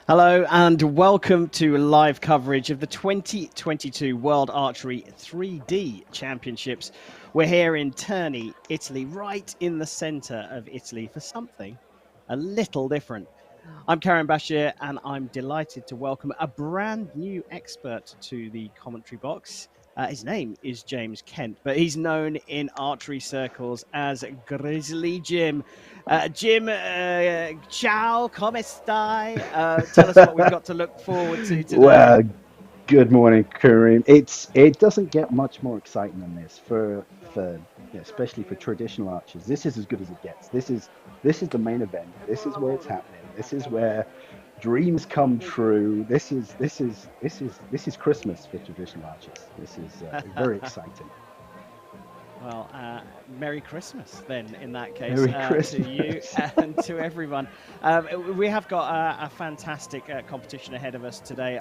Hello and welcome to live coverage of the 2022 World Archery 3D Championships. We're here in Terni, Italy, right in the centre of Italy for something a little different. I'm Karen Bashir and I'm delighted to welcome a brand new expert to the commentary box. His name is James Kent, but he's known in archery circles as Grizzly Jim. Jim, ciao, come stai? Tell us what we've got to look forward to today. Well, good morning, Kareem. It doesn't get much more exciting than this especially for traditional archers. This is as good as it gets. This is the main event. This is where it's happening. This is where dreams come true. This is Christmas for traditional archers. This is very exciting. Well, Merry Christmas then, in that case, Merry to you Christmas. and to everyone. We have got a fantastic competition ahead of us today.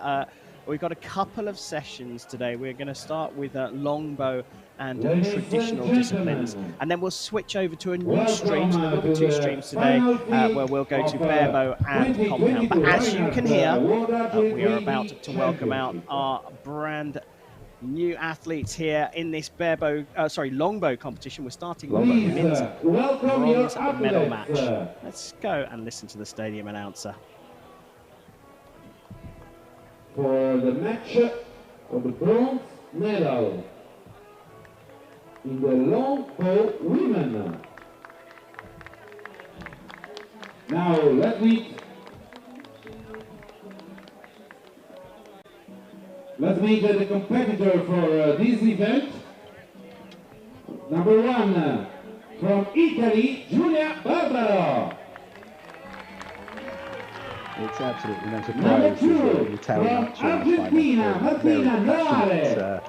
We've got a couple of sessions today. We're going to start with Longbow and traditional disciplines, and then we'll switch over to a new stream. So there will be two streams today where we'll go to barebow and compound. But as you can hear, we are about to welcome out our brand new athletes here in this longbow competition. We're starting with the mint bronze medal match. Let's go and listen to the stadium announcer. For the match of the bronze medal in the longbow women. Now let's meet the competitor for this event. Number one, from Italy, Claudia Weinberger. It's absolutely no Number surprise two, that the Italian from archers Argentina, very Martina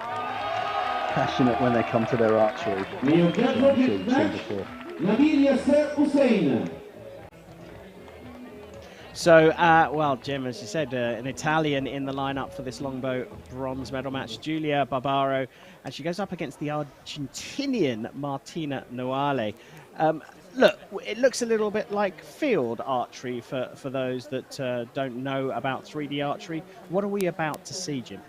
passionate when they come to their archery. The I'm sure you've seen before. Nabil Hussein. So, well, Jim, as you said, an Italian in the lineup for this longbow bronze medal match, Giulia Barbaro, and she goes up against the Argentinian Martina Noale. Look, it looks a little bit like field archery for those that don't know about 3D archery. What are we about to see, Jim?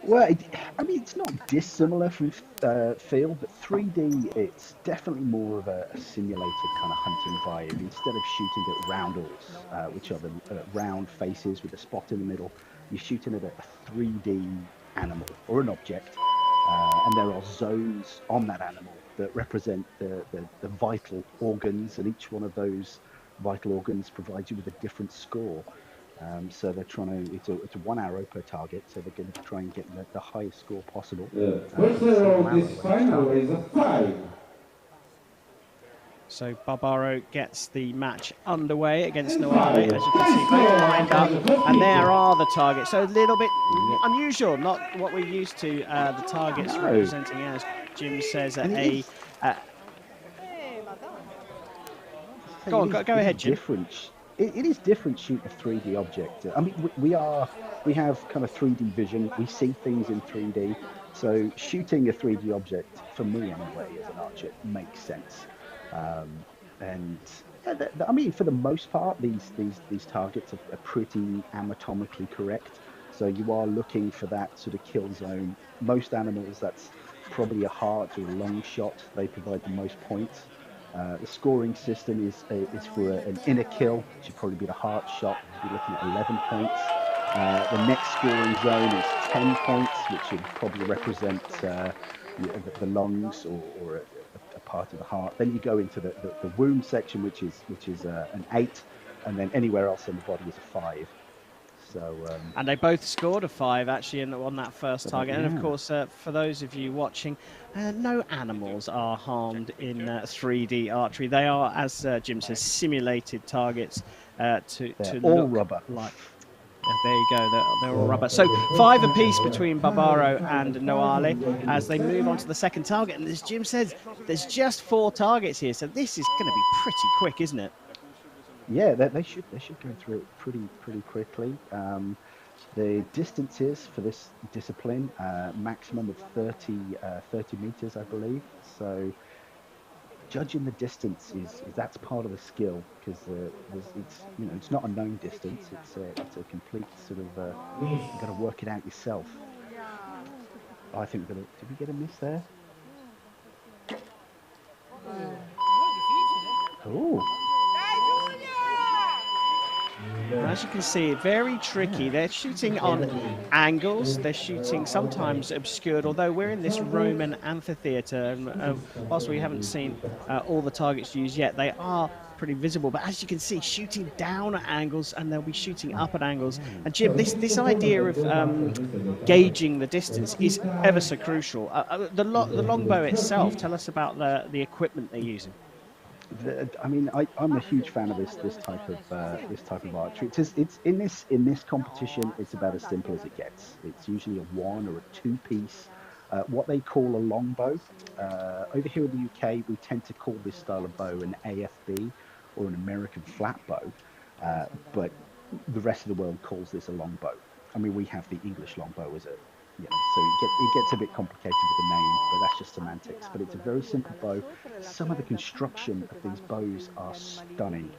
Well, it's not dissimilar from field, but 3D, it's definitely more of a simulated kind of hunting vibe. Instead of shooting at roundels, which are the round faces with a spot in the middle, you're shooting at a 3D animal or an object, and there are zones on that animal that represent the vital organs, and each one of those vital organs provides you with a different score. So they're trying to, it's a 1 arrow per target, so they're going to try and get the highest score possible. First arrow of this final is a 5. So Barbaro gets the match underway against Noale, as you can see, both lined up, and there are the targets. So a little bit unusual, not what we're used to, the targets representing, as Jim says, Go ahead, Jim. It is different shooting a 3D object. I mean, we have kind of 3D vision. We see things in 3D. So shooting a 3D object, for me anyway, as an archer, makes sense. And I mean, for the most part, these targets are pretty anatomically correct. So you are looking for that sort of kill zone. Most animals, that's probably a heart or a long shot. They provide the most points. The scoring system is for an inner kill, which would probably be the heart shot. You're looking at 11 points. The next scoring zone is 10 points, which would probably represent the lungs or a part of the heart. Then you go into the wound section, which is an 8, and then anywhere else in the body is a 5. So, and they both scored a 5 actually on that first target. And of course, for those of you watching, no animals are harmed in 3D archery. They are, as Jim says, simulated targets to all look rubber. Like. Yeah, there you go, they're all rubber. So 5 apiece between Barbaro and Noale as they move on to the second target. And as Jim says, there's just 4 targets here, so this is going to be pretty quick, isn't it? Yeah, they should go through it pretty quickly. The distances for this discipline, maximum of 30 meters, I believe. So judging the distance is that's part of the skill, because it's, you know, it's not a known distance. It's a complete sort of you've got to work it out yourself. Oh, I think we're gonna. Did we get a miss there? Oh. As you can see, very tricky. They're shooting on angles. They're shooting sometimes obscured, although we're in this Roman amphitheatre, and whilst we haven't seen all the targets used yet, they are pretty visible. But as you can see, shooting down at angles, and they'll be shooting up at angles. And Jim, this idea of gauging the distance is ever so crucial. The longbow itself, tell us about the equipment they're using. I mean, I'm a huge fan of this type of archery. It's in this competition, it's about as simple as it gets. It's usually a 1 or a 2-piece, what they call a longbow. Over here in the UK, we tend to call this style of bow an AFB, or an American flat bow, but the rest of the world calls this a longbow. I mean, we have the English longbow as a, you know, so it gets a bit complicated with the name, but that's just semantics. But it's a very simple bow. Some of the construction of these bows are stunning,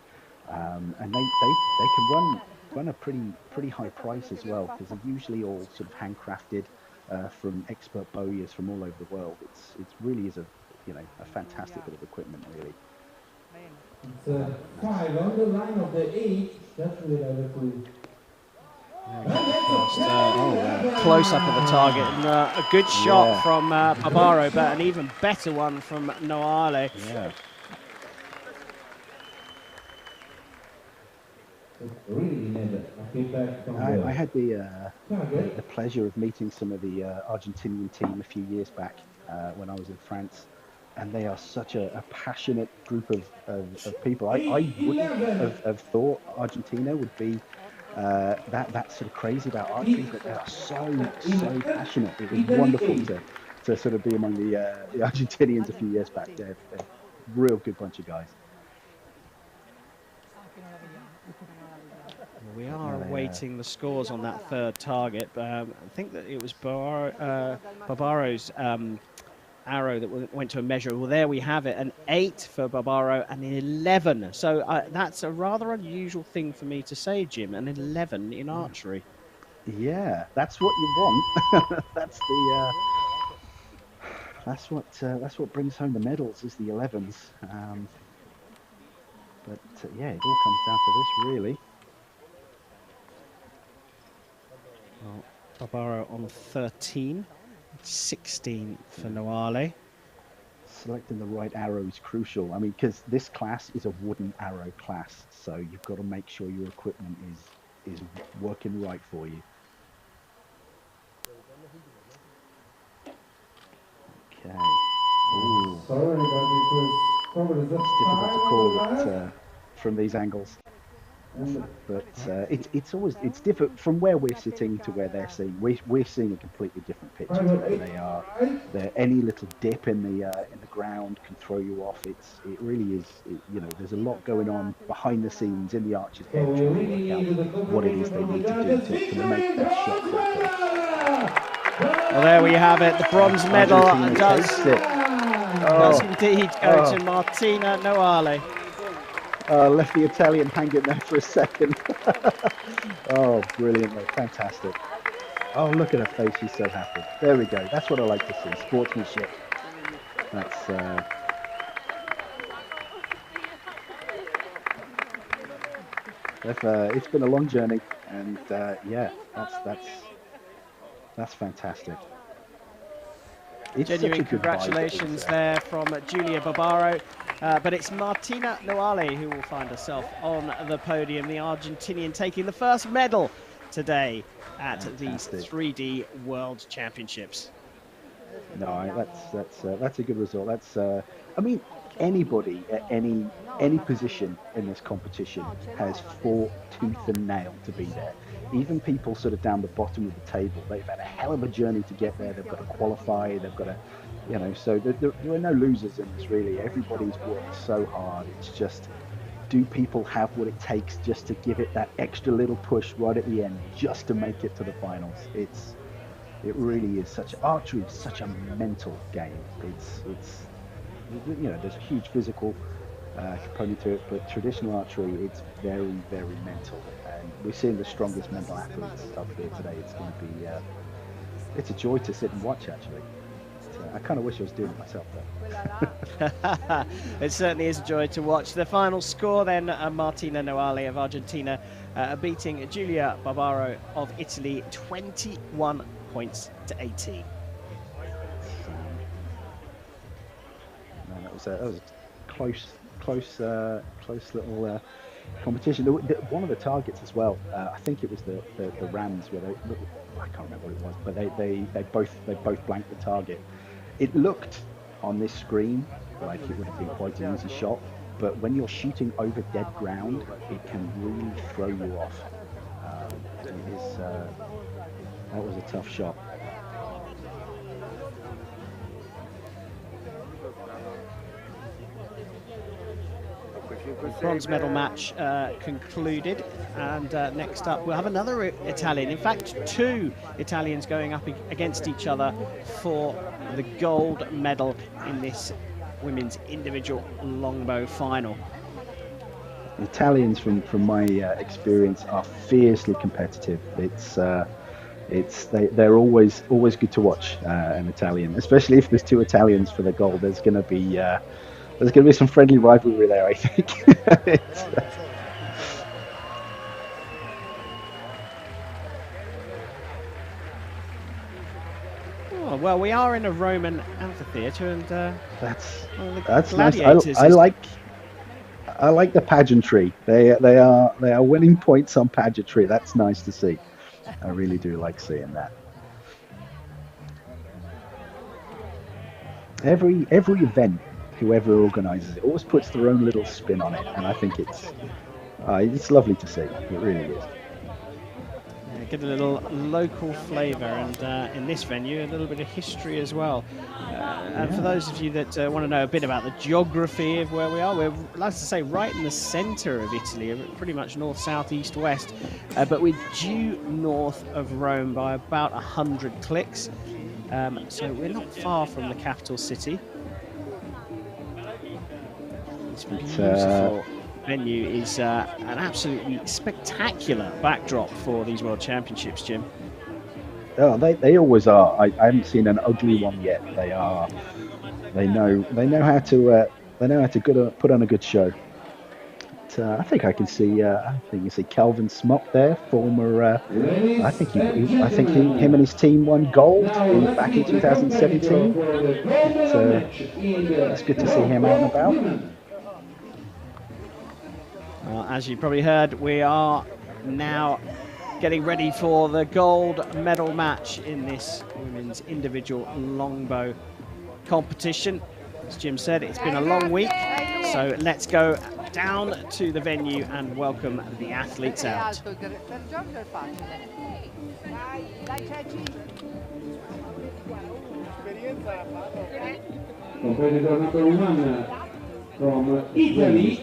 and they can run a pretty high price as well, because they're usually all sort of handcrafted from expert bowyers from all over the world. It really is a fantastic bit of equipment, really. It's 5 on the line of the 8. That's really to. Close up of the target, and a good shot from Barbaro, but an even better one from Noale. Yeah. I had the pleasure of meeting some of the Argentinian team a few years back when I was in France, and they are such a passionate group of people. I wouldn't have thought Argentina would be that sort of crazy about archery, but they are so passionate. It was wonderful to sort of be among the Argentinians a few years back. They're a real good bunch of guys. We are awaiting the scores on that third target. I think that it was Barbaro's arrow that went to a measure. Well, there we have it, an 8 for Barbaro and an 11. So that's a rather unusual thing for me to say, Jim, an 11 in archery. Yeah, that's what you want. That's what brings home the medals, is the 11s. But yeah, it all comes down to this, really. Well, Barbaro on 13. 16 for Noale. Selecting the right arrow is crucial. I mean, because this class is a wooden arrow class, so you've got to make sure your equipment is working right for you. Okay. Ooh. Sorry, but it's difficult to call it from these angles. But it's different from where we're sitting to where they're seeing. We're seeing a completely different picture to where they are. Any little dip in the ground can throw you off. It really is. You know, there's a lot going on behind the scenes in the archer's head trying to work out what it is they need to do to make that shot happen. Well, there we have it. The bronze medal does indeed go to Martina Noale. Left the Italian hanging there for a second. Oh, brilliant, mate. Fantastic. Oh, look at her face. She's so happy. There we go. That's what I like to see. Sportsmanship. That's... it's been a long journey, and yeah, that's fantastic. It's genuine congratulations there from Julia Barbaro. But it's Martina Noale who will find herself on the podium, the Argentinian taking the first medal today at these 3D World Championships. No, that's a good result. That's I mean, anybody at any position in this competition has fought tooth and nail to be there. Even people sort of down the bottom of the table, they've had a hell of a journey to get there. They've got to qualify. They've got to, you know, so there are no losers in this, really. Everybody's worked so hard. It's just, do people have what it takes just to give it that extra little push right at the end, just to make it to the finals? It really is archery is such a mental game. you know, there's a huge physical component to it, but traditional archery, it's very, very mental, and we're seeing the strongest mental athletes up here today. It's going to be, it's a joy to sit and watch, actually. I kind of wish I was doing it myself, though. It certainly is a joy to watch. The final score then, Martina Noale of Argentina beating Giulia Barbaro of Italy 21 points to 18. Man, that was a close little competition. One of the targets as well, I think it was the Rams, where I can't remember what it was, but they both blanked the target. It looked on this screen like it would have been quite an easy shot, but when you're shooting over dead ground, it can really throw you off. That was a tough shot. The bronze medal match concluded, and next up we'll have another Italian, in fact 2 Italians going up against each other for the gold medal in this women's individual longbow final. Italians, from my experience, are fiercely competitive. They're always good to watch, an Italian, especially if there's 2 Italians for the gold. There's going to be some friendly rivalry there, I think. Oh, well, we are in a Roman amphitheatre, and that's nice. I like the pageantry. They are winning points on pageantry. That's nice to see. I really do like seeing that. Every event, whoever organises it always puts their own little spin on it, and I think it's lovely to see. It really is. Get a little local flavour, and in this venue a little bit of history as well. And for those of you that want to know a bit about the geography of where we are, we're, like to say, right in the centre of Italy, pretty much north, south, east, west, but we're due north of Rome by about 100 clicks, so we're not far from the capital city. This beautiful venue is an absolutely spectacular backdrop for these World Championships, Jim. Oh, they always are. I haven't seen an ugly one yet. They know how to put on a good show. But, I think I can see Calvin Smock there, former. I think him and his team won gold back in 2017. It's good to see him out and about. Well, as you probably heard, we are now getting ready for the gold medal match in this women's individual longbow competition. As Jim said, it's been a long week, so let's go down to the venue and welcome the athletes out. Competitor number 1 from Italy,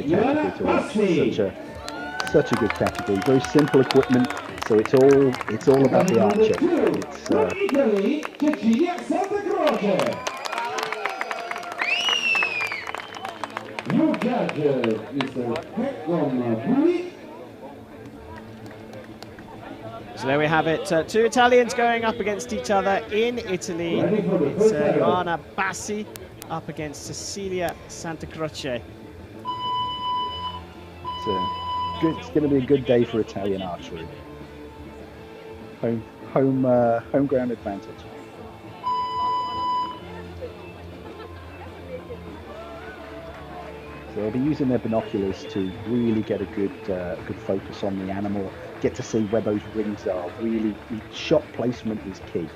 such a good category. Very simple equipment, so it's all about the archer. From Italy, Cecilia Santa Croce. New judge is Peckham. So there we have it, 2 Italians going up against each other in Italy. It's Joanna Bassi up against Cecilia Santa Croce. It's going to be a good day for Italian archery. Home ground advantage. So they'll be using their binoculars to really get a good focus on the animal, get to see where those rings are. Really, shot placement is key.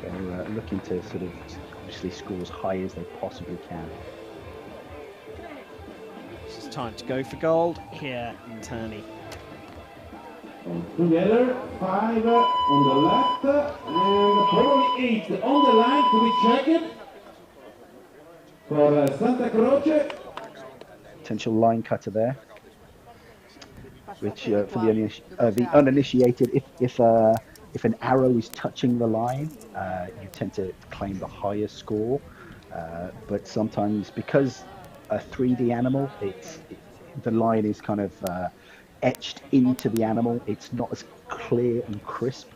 They're looking to sort of obviously score as high as they possibly can. It's time to go for gold here in Terni. Together, 5 on the left and probably 8 on the line to be checked for Santa Croce. Potential line cutter there, which for the uninitiated, if an arrow is touching the line, you tend to claim the higher score. But sometimes, because a 3D animal, the line is kind of etched into the animal. It's not as clear and crisp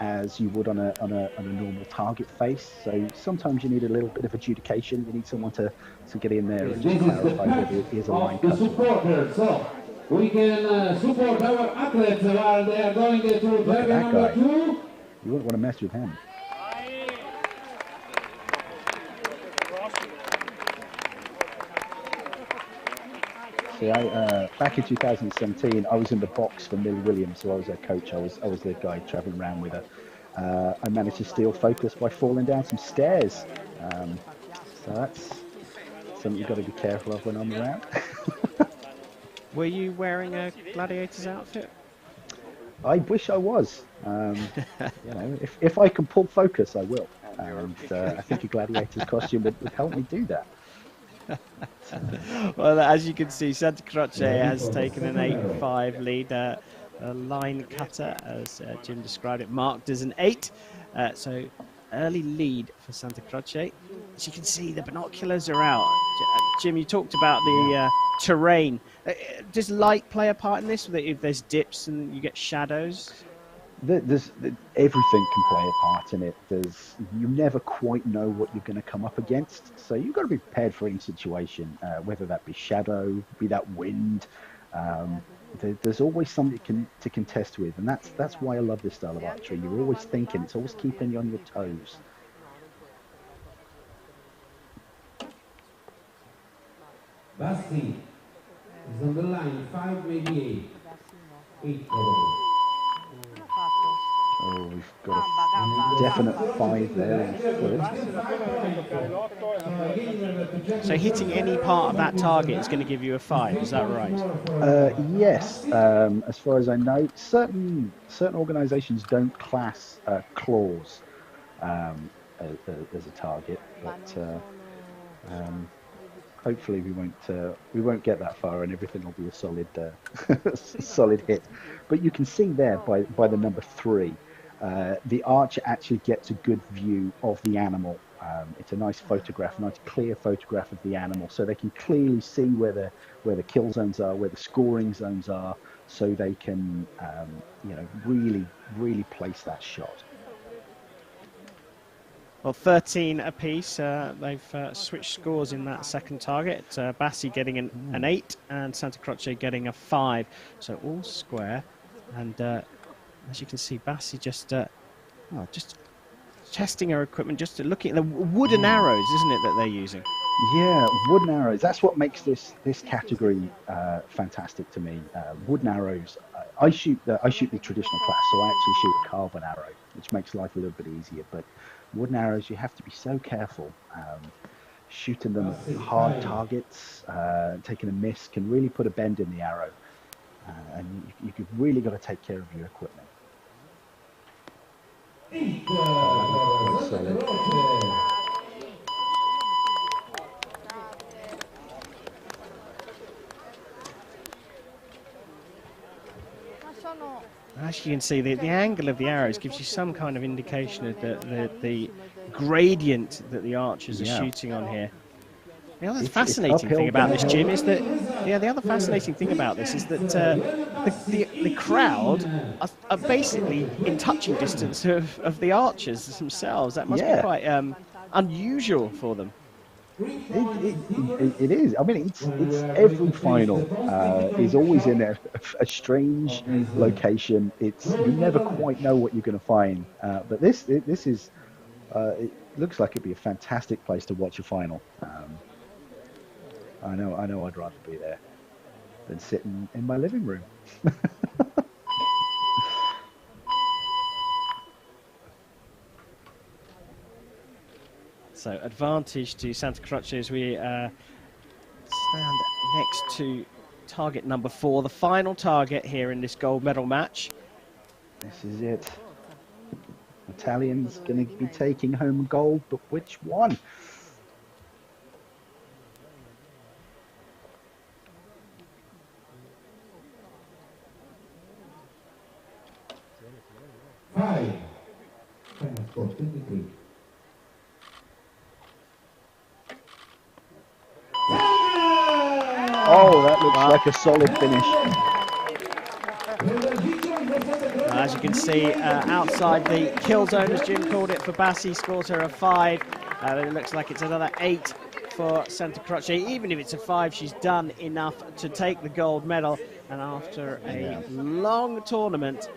as you would on a normal target face. So sometimes you need a little bit of adjudication. You need someone to get in there and just clarify whether it is a line cut. The supporters, so we can support our athletes while they are going to target number 2. You wouldn't want to mess with him. See, back in 2017, I was in the box for Millie Williams, so I was her coach. I was the guy traveling around with her. I managed to steal focus by falling down some stairs. So that's something you've got to be careful of when I'm around. Were you wearing a gladiator's outfit? I wish I was. You know, if I can pull focus, I will. And I think a gladiator's costume would help me do that. Well, as you can see, Santa Croce has taken an 8-5 lead. A line cutter, as Jim described it, marked as an 8. So early lead for Santa Croce. As you can see, the binoculars are out. Jim, you talked about the terrain. Does light play a part in this? If there's dips and you get shadows? Everything can play a part in it. You never quite know what you're going to come up against, so you've got to be prepared for any situation, whether that be shadow, be that wind. There's always something to contest with, and that's why I love this style of archery. You're always thinking, it's always keeping you on your toes. Basti is on the line, 5, maybe 8. 8 probably. Oh, we've got a definite 5 there. So hitting any part of that target is going to give you a 5, is that right? Yes, as far as I know, certain organisations don't class claws as a target, but hopefully we won't get that far, and everything will be a solid solid hit. But you can see there by the number 3, the archer actually gets a good view of the animal. It's a nice photograph, nice clear photograph of the animal, so they can clearly see where the kill zones are, where the scoring zones are, so they can really place that shot. Well, 13 apiece. They've switched scores in that second target. Bassi getting an 8 and Santa Croce getting a 5. So all square. And as you can see, Bassi just testing her equipment, just looking at the wooden arrows, isn't it, that they're using? Yeah, wooden arrows. That's what makes this category fantastic to me. Wooden arrows. I shoot the traditional class, so I actually shoot a carbon arrow, which makes life a little bit easier. But wooden arrows, you have to be so careful. Shooting them at hard targets, taking a miss can really put a bend in the arrow, and you've really got to take care of your equipment. As you can see, the angle of the arrows gives you some kind of indication of the gradient that the archers are shooting on here. The other fascinating thing about this, Jim, is that the other fascinating thing about this is that the crowd are basically in touching distance of the archers themselves. That must be quite unusual for them. It is. I mean, it's every final is always in a strange location. You never quite know what you're going to find. But this is. It looks like it'd be a fantastic place to watch a final. I know I'd rather be there than sitting in my living room. So advantage to Santa Croce as we stand next to target number 4, the final target here in this gold medal match. This is it. Italians going to be taking home gold, but which one? looks like a solid finish. As you can see, outside the kill zone, as Jim called it, for Bassi, scores her a 5. It looks like it's another 8 for Santa Croce. Even if it's a 5, she's done enough to take the gold medal. And after a long tournament,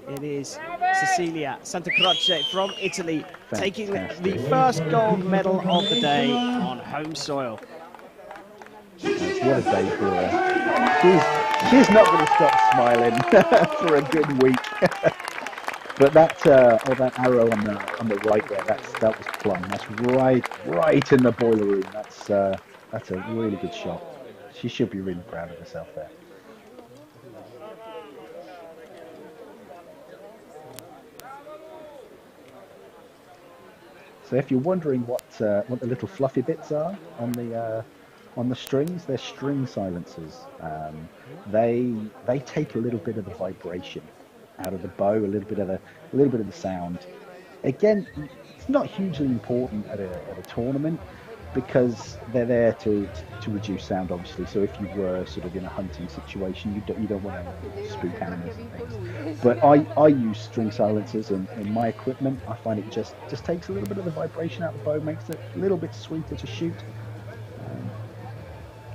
it is Cecilia Santa Croce from Italy taking the first gold medal of the day on home soil. What a day for her. She's not going to stop smiling for a good week. But that that arrow on the right there, that was plumb. That's right in the boiler room. That's a really good shot. She should be really proud of herself there. So if you're wondering what the little fluffy bits are on the strings, they're string silencers. They take a little bit of the vibration out of the bow, a little bit of the sound. Again, it's not hugely important at a tournament because they're there to reduce sound, obviously. So if you were sort of in a hunting situation, you don't want to spook animals and things. But I use string silencers in my equipment. I find it just takes a little bit of the vibration out of the bow, makes it a little bit sweeter to shoot.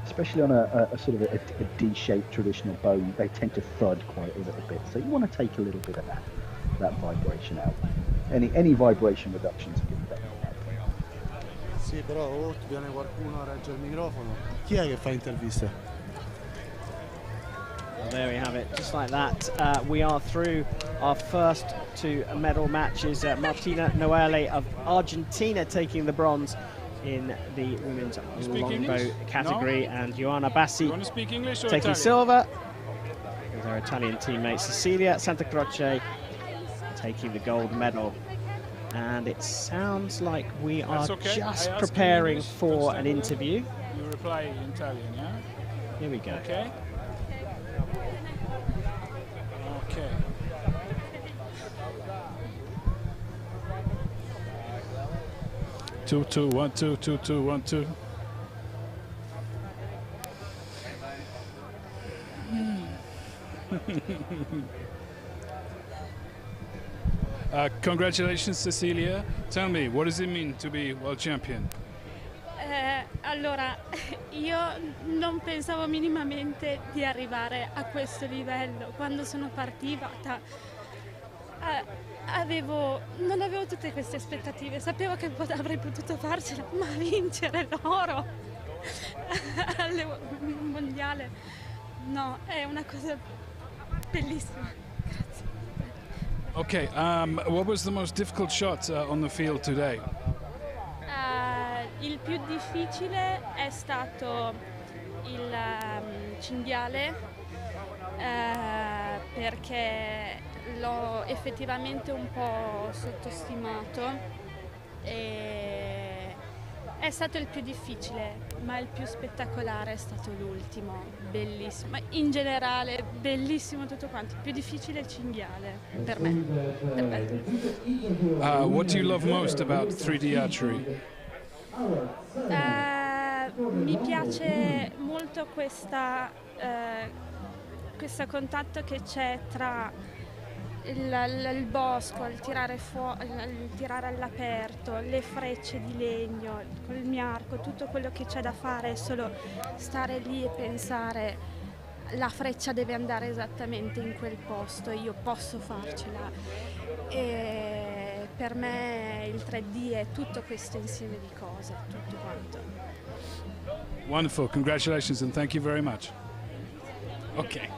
Especially on a sort of a D-shaped traditional bow, they tend to thud quite a little bit. So you want to take a little bit of that vibration out. Any vibration reductions are good. Sì, però viene qualcuno a reggere il microfono. Chi è che fa interviste? Well, there we have it. Just like that, we are through our first 2 medal matches. Martina Noelle of Argentina taking the bronze in the women's longbow category, and Joanna Bassi taking silver with her Italian teammate Cecilia Santa Croce taking the gold medal. And it sounds like we are just preparing for an interview. You reply in Italian, yeah? Here we go. Okay. Okay. Two, two, 1, 2, 2, 2, 1, 2. Congratulations, Cecilia. Tell me, what does it mean to be world champion? Allora, io non pensavo minimamente di arrivare a questo livello. Quando sono partita non avevo tutte queste aspettative, sapevo che avrei potuto farcela, ma vincere l'oro al mondiale, no, è una cosa bellissima. Grazie. Okay, what was the most difficult shot on the field today? Il più difficile è stato il cinghiale, perché l'ho effettivamente un po' sottostimato e è stato il più difficile, ma il più spettacolare è stato l'ultimo, bellissimo, ma in generale bellissimo tutto quanto, il più difficile è il cinghiale per me. What do you love most about 3D archery? Mi piace molto questo contatto che c'è tra il bosco, il tirare all'aperto, le frecce di legno, col mio arco, tutto quello che c'è da fare è solo stare lì e pensare la freccia deve andare esattamente in quel posto, io posso farcela. E per me il 3D è tutto questo insieme di cose, tutto quanto. Wonderful, congratulations and thank you very much. Okay.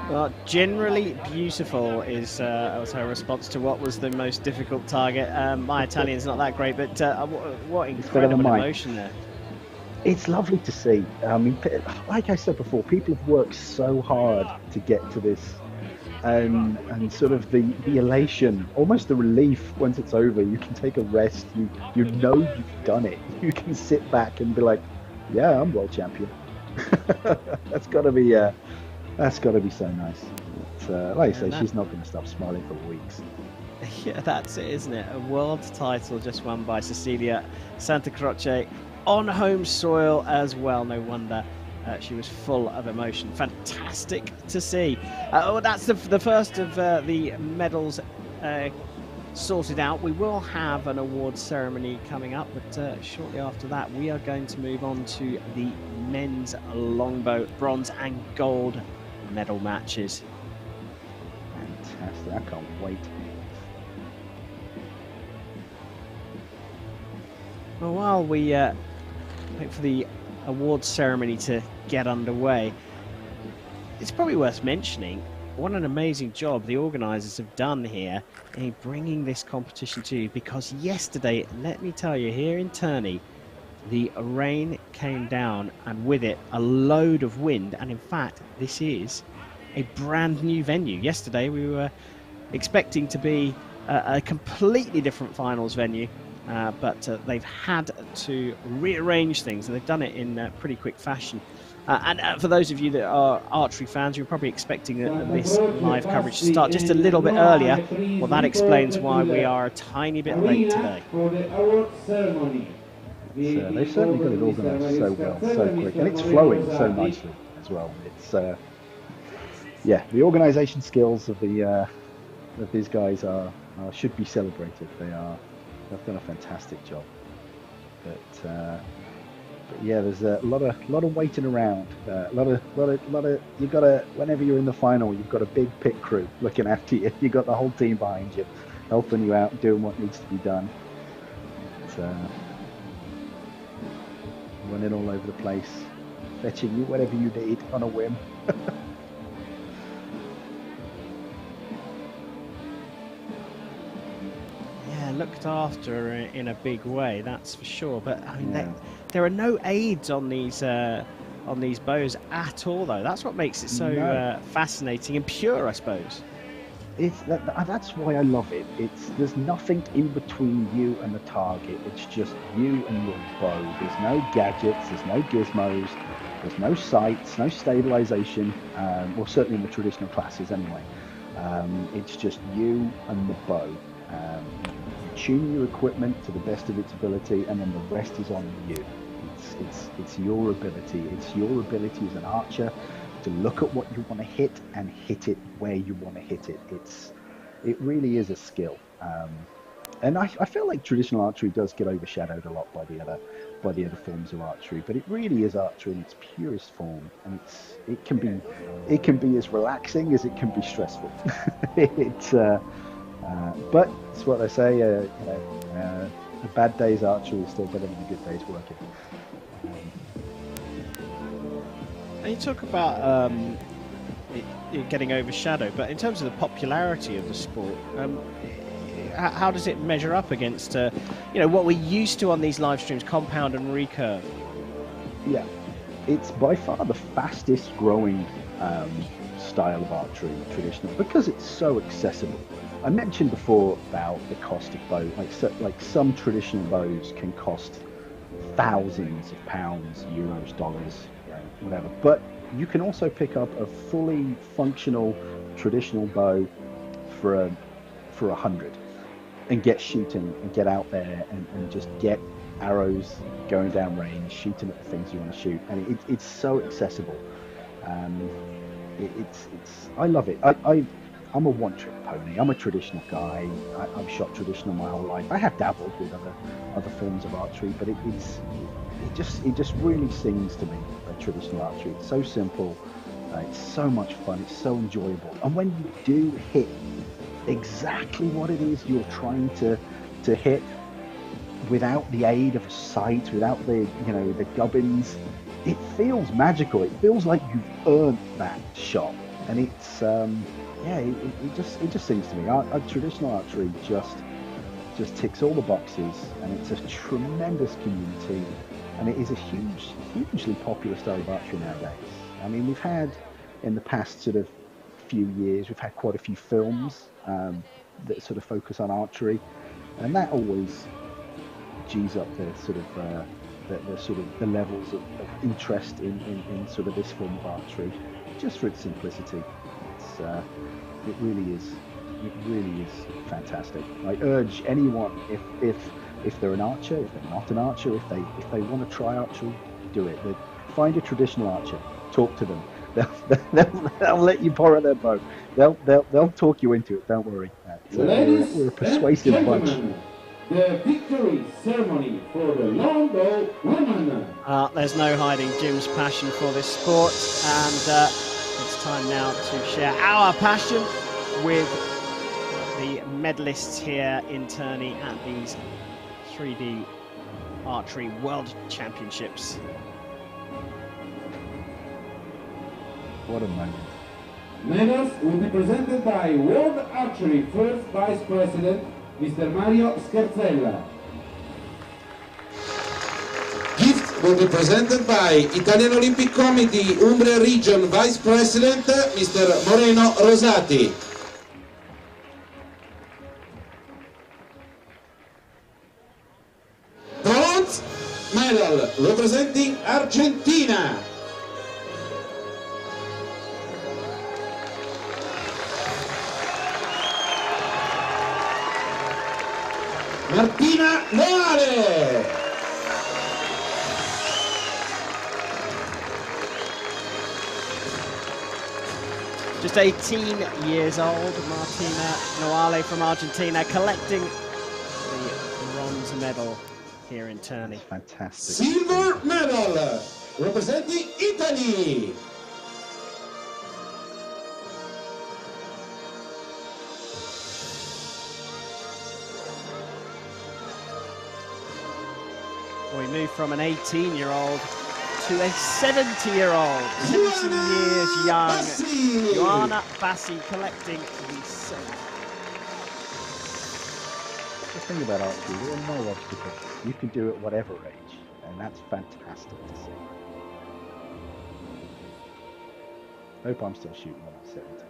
Well, generally beautiful was her response to what was the most difficult target. My Italian's not that great, but what incredible emotion there. It's lovely to see. I mean, like I said before, people have worked so hard to get to this, and sort of the elation, almost the relief once it's over. You can take a rest. You know you've done it. You can sit back and be like, yeah, I'm world champion. That's got to be so nice. Like I say, she's not going to stop smiling for weeks. Yeah, that's it, isn't it? A world title just won by Cecilia Santa Croce on home soil as well. No wonder She was full of emotion. Fantastic to see. Well, that's the first of the medals sorted out. We will have an awards ceremony coming up, but shortly after that we are going to move on to the men's longbow bronze and gold medal matches. Fantastic, I can't wait. Well, while we wait for the awards ceremony to get underway, it's probably worth mentioning what an amazing job the organisers have done here in bringing this competition to you, because yesterday, let me tell you, here in Terni, the rain came down and with it a load of wind, and in fact this is a brand new venue. Yesterday we were expecting to be a completely different finals venue, but they've had to rearrange things, and they've done it in pretty quick fashion. And for those of you that are archery fans, you're probably expecting this live coverage to start just a little bit earlier. Well, that explains why we are a tiny bit late today. So they've certainly got it organised so well, so quick, and it's flowing so nicely as well. It's yeah, the organisation skills of these guys should be celebrated. They've done a fantastic job. But yeah, there's a lot of waiting around. A lot of you gotta, whenever you're in the final, you've got a big pit crew looking after you. You've got the whole team behind you, helping you out, doing what needs to be done. It's, running all over the place, fetching you whatever you need on a whim. Yeah, looked after in a big way, that's for sure. But I mean, there are no aids on these bows at all, though. That's what makes it so fascinating and pure, I suppose. That's why I love it. There's nothing in between you and the target. It's just you and your bow. There's no gadgets, there's no gizmos, there's no sights, no stabilization, or certainly in the traditional classes anyway. It's just you and the bow. You tune your equipment to the best of its ability, and then the rest is on you. It's your ability. It's your ability as an archer to look at what you want to hit and hit it where you want to hit it. It really is a skill, and I feel like traditional archery does get overshadowed a lot by the other forms of archery, but it really is archery in its purest form, and it can be as relaxing as it can be stressful. But it's what they say, a bad day's archery is still better than a good day's working. And you talk about it getting overshadowed, but in terms of the popularity of the sport, how does it measure up against what we're used to on these live streams, compound and recurve? Yeah, it's by far the fastest growing style of archery, traditional, because it's so accessible. I mentioned before about the cost of bows. Like some traditional bows can cost thousands of pounds, euros, dollars, whatever. But you can also pick up a fully functional traditional bow for $100 and get shooting and get out there and just get arrows going down range, shooting at the things you want to shoot. And it's so accessible. I love it. I'm a one-trick pony. I'm a traditional guy. I've shot traditional my whole life. I have dabbled with other forms of archery, but it just really sings to me, traditional archery. It's so simple. It's so much fun. It's so enjoyable. And when you do hit exactly what it is you're trying to hit, without the aid of a sight, without the gubbins, it feels magical. It feels like you've earned that shot, and it's it just sings to me. Traditional archery just ticks all the boxes, and it's a tremendous community, and it is a hugely popular style of archery nowadays. I mean, we've had in the past sort of few years, we've had quite a few films that sort of focus on archery, and that always G's up the sort of the levels of interest in sort of this form of archery, just for its simplicity. It really is fantastic. I urge anyone, if they're an archer, if they're not an archer, if they want to try archery, do it. Find a traditional archer, talk to them. They'll let you borrow their bow. They'll talk you into it. Don't worry. We're a persuasive bunch. The victory ceremony for the Longbow women. There's no hiding Jim's passion for this sport, and it's time now to share our passion with the medalists here in Terni at these 3D Archery World Championships. What a moment. Medals will be presented by World Archery First Vice President, Mr. Mario Scherzella. Gifts will be presented by Italian Olympic Committee Umbria Region Vice President, Mr. Moreno Rosati. Bronze medal representing Argentina. Martina Leale. Just 18 years old, Martina Noale from Argentina, collecting the bronze medal here in Terni. Fantastic. Silver medal representing Italy. We move from an 18-year-old to a 70-year-old, 70 years young, Joanna Bassi collecting the silver. The thing about archery, there are no obstacles. You can do it at whatever age, and that's fantastic to see. Hope I'm still shooting when I'm 70.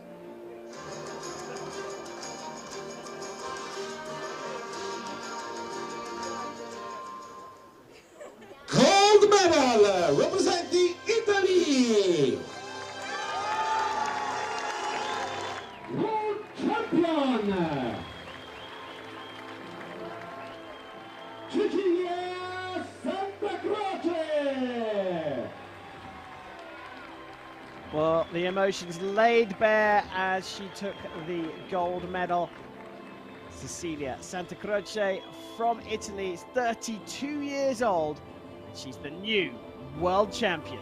Gold medal representing Italy. World champion, Cecilia Santa Croce. Well, the emotions laid bare as she took the gold medal. Cecilia Santa Croce from Italy is 32 years old. She's the new world champion.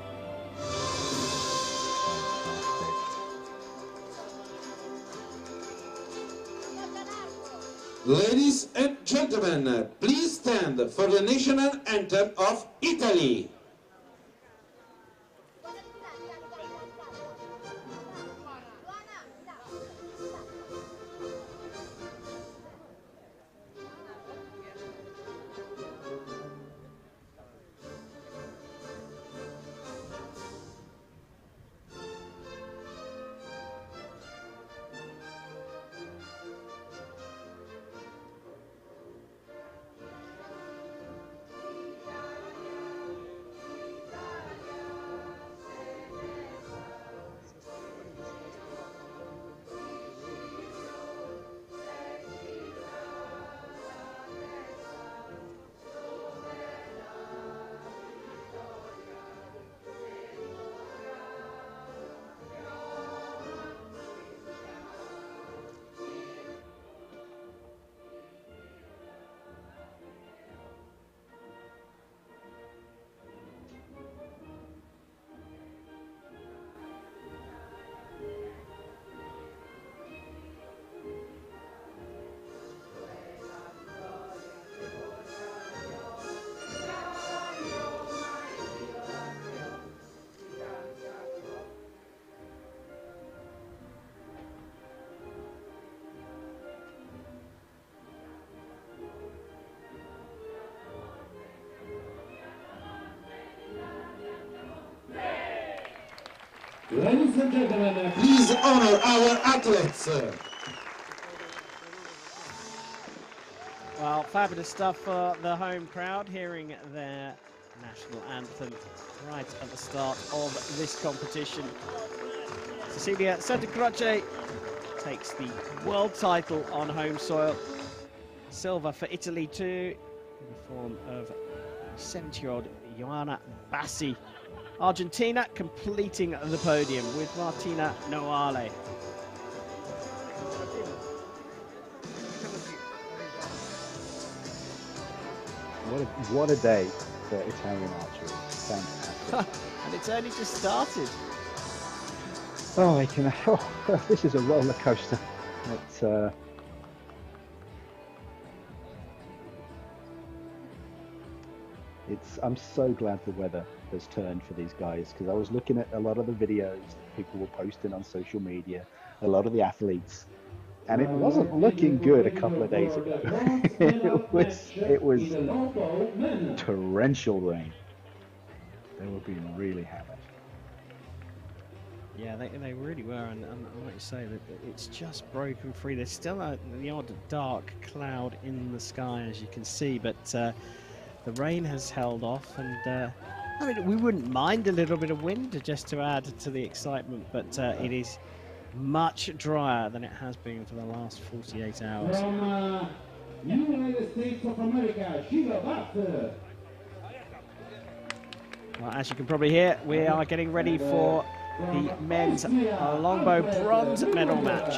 Ladies and gentlemen, please stand for the national anthem of Italy. Ladies and gentlemen, please honor our athletes. Well, fabulous stuff for the home crowd, hearing their national anthem right at the start of this competition. Cecilia Santa Croce takes the world title on home soil. Silver for Italy too, in the form of 70-year-old Joanna Bassi Argentina completing the podium with Martina Noale. What a day for Italian archery. Fantastic. And it's only just started. Oh, this is a roller coaster. I'm so glad the weather has turned for these guys, because I was looking at a lot of the videos that people were posting on social media, a lot of the athletes, and it wasn't looking good a couple of days ago. it was torrential rain. They were being really hammered. Yeah, they really were, and like you say, that it's just broken free. There's still the odd dark cloud in the sky, as you can see, but the rain has held off, and I mean, we wouldn't mind a little bit of wind just to add to the excitement, but it is much drier than it has been for the last 48 hours. From United States of America, Sheila Butler. Well, as you can probably hear, we are getting ready for the men's longbow bronze medal match.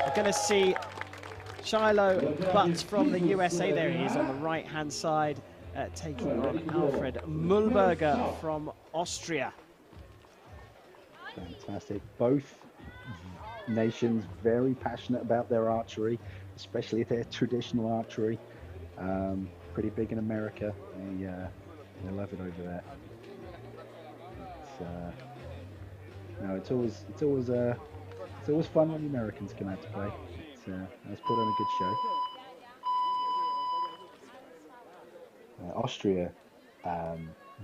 We're going to see Shiloh Butts from the USA. There he is on the right-hand side, taking on Alfred Mühlberger from Austria. Fantastic. Both nations very passionate about their archery, especially their traditional archery. Pretty big in America. They love it over there. It's always fun when the Americans come out to play. Let's put on a good show. Austria,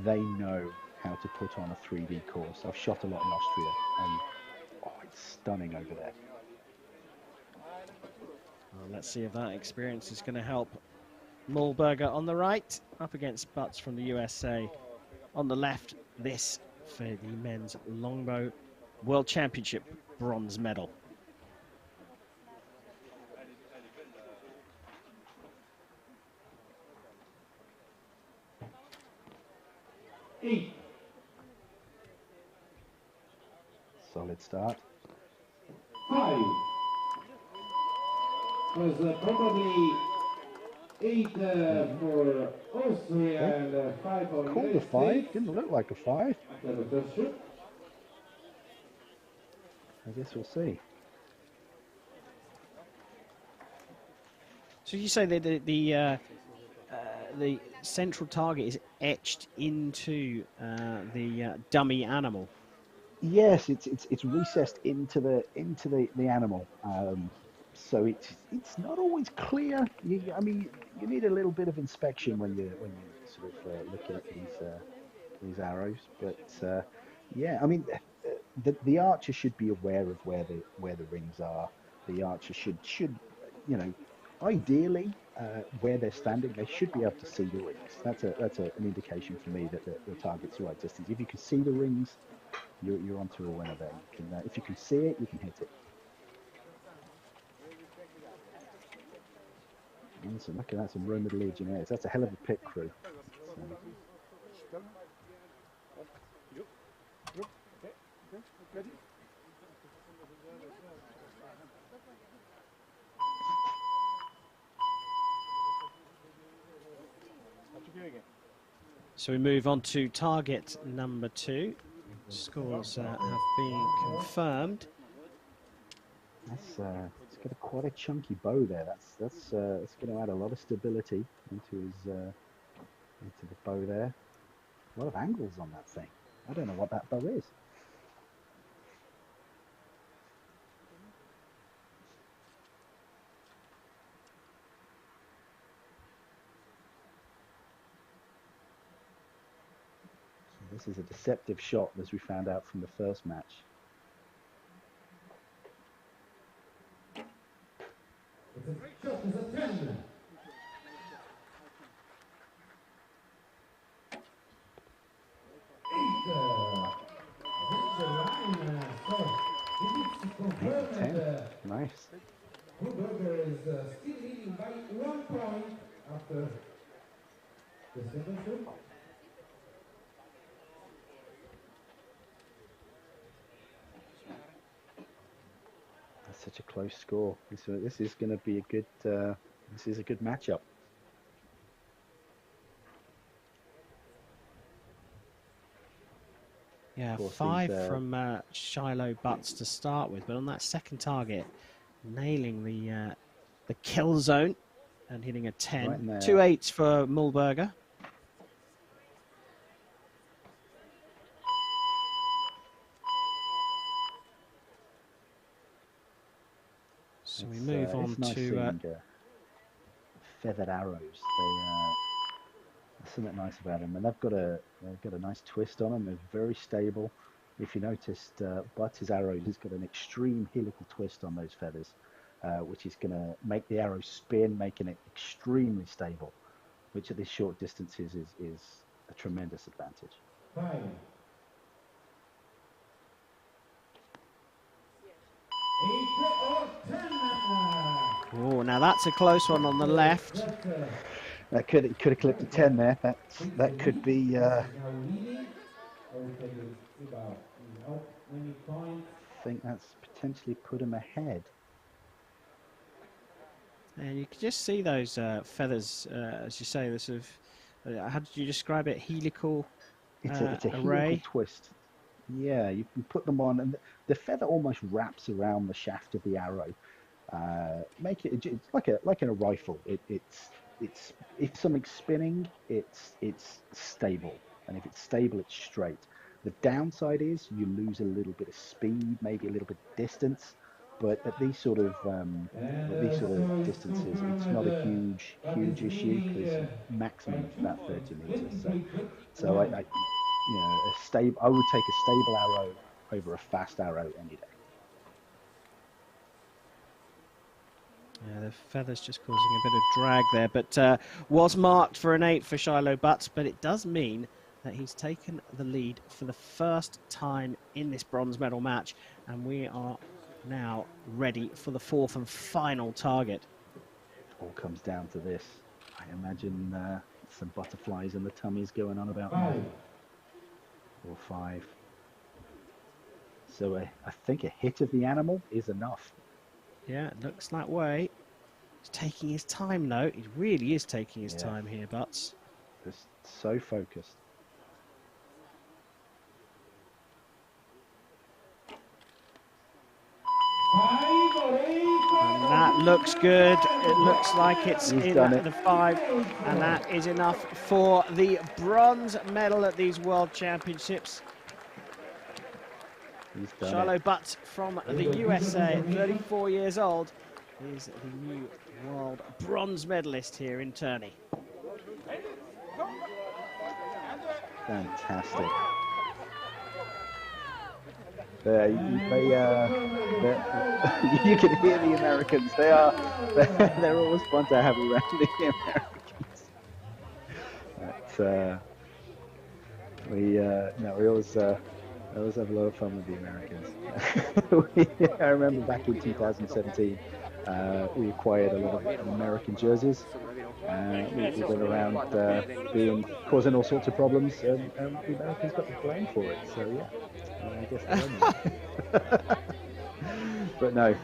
they know how to put on a 3D course. I've shot a lot in Austria, and it's stunning over there. Well, let's see if that experience is going to help Mühlberger on the right, up against Butts from the USA. On the left, this for the men's longbow World Championship bronze medal. Solid start. 5 was probably 8 for Austria and 5 for Called a 5, didn't look like a 5. I guess we'll see. So you say that the central target is etched into the dummy animal? Yes, it's recessed into the animal. So it's not always clear. I mean, you need a little bit of inspection when you sort of looking at these arrows. But yeah, I mean, the archer should be aware of where the rings are. The archer should ideally where they're standing, they should be able to see the rings. That's an indication for me that the target's the right distance. If you can see the rings, you're onto a winner there. If you can see it, you can hit it. So look at that, some Roman legionnaires. That's a hell of a pit crew. So we move on to target number 2. Scores have been confirmed. It's got quite a chunky bow there. That's going to add a lot of stability into the bow there. A lot of angles on that thing. I don't know what that bow is. This is a deceptive shot, as we found out from the first match. It's a great shot, it's a 10. Nice. Mühlberger is still leading by 1 point after the second shoot. close score. This is going to be a good. This is a good matchup. Yeah, 5 from Shiloh Butts to start with, but on that second target, nailing the kill zone and hitting a 10. Right 2 8s for Weinberger. So we move on nice to seeing, feathered arrows. There's something nice about them, and they've got a nice twist on them. They're very stable. If you noticed, Butts' arrows has got an extreme helical twist on those feathers, which is going to make the arrow spin, making it extremely stable, which at these short distances is a tremendous advantage. Oh, now that's a close one on the left. That could have clipped a 10 there. That could be. I think that's potentially put him ahead. And you can just see those feathers, as you say, the sort of, how did you describe it? Helical It's a array? helical twist. Yeah, you can put them on, and the feather almost wraps around the shaft of the arrow. Make it's like a rifle. It's if something's spinning, it's stable, and if it's stable, it's straight. The downside is you lose a little bit of speed, maybe a little bit of distance, but at these sort of distances, it's not a huge issue because maximum is about 30 meters. So I would take a stable arrow over a fast arrow any day. Yeah, the feathers just causing a bit of drag there, but was marked for an 8 for Shiloh Butts, but it does mean that he's taken the lead for the first time in this bronze medal match, and we are now ready for the 4th and final target. It all comes down to this. I imagine some butterflies in the tummies going on about 9 or 5. So I think a hit of the animal is enough. Yeah, it looks that way. He's taking his time, though. He really is taking his time here, Butts. Just so focused. And that looks good. It looks like it's in the 5, and that is enough for the bronze medal at these World Championships. Shiloh Butts from the USA, 34 years old, is the new world bronze medalist here in Terni. Fantastic. You can hear the Americans. They're always fun to have around the Americans. But, we always have a lot of fun with the Americans. I remember back in 2017, we acquired a lot of American jerseys. We went around causing all sorts of problems, and the Americans got the blame for it. So yeah, I guess they won. But no,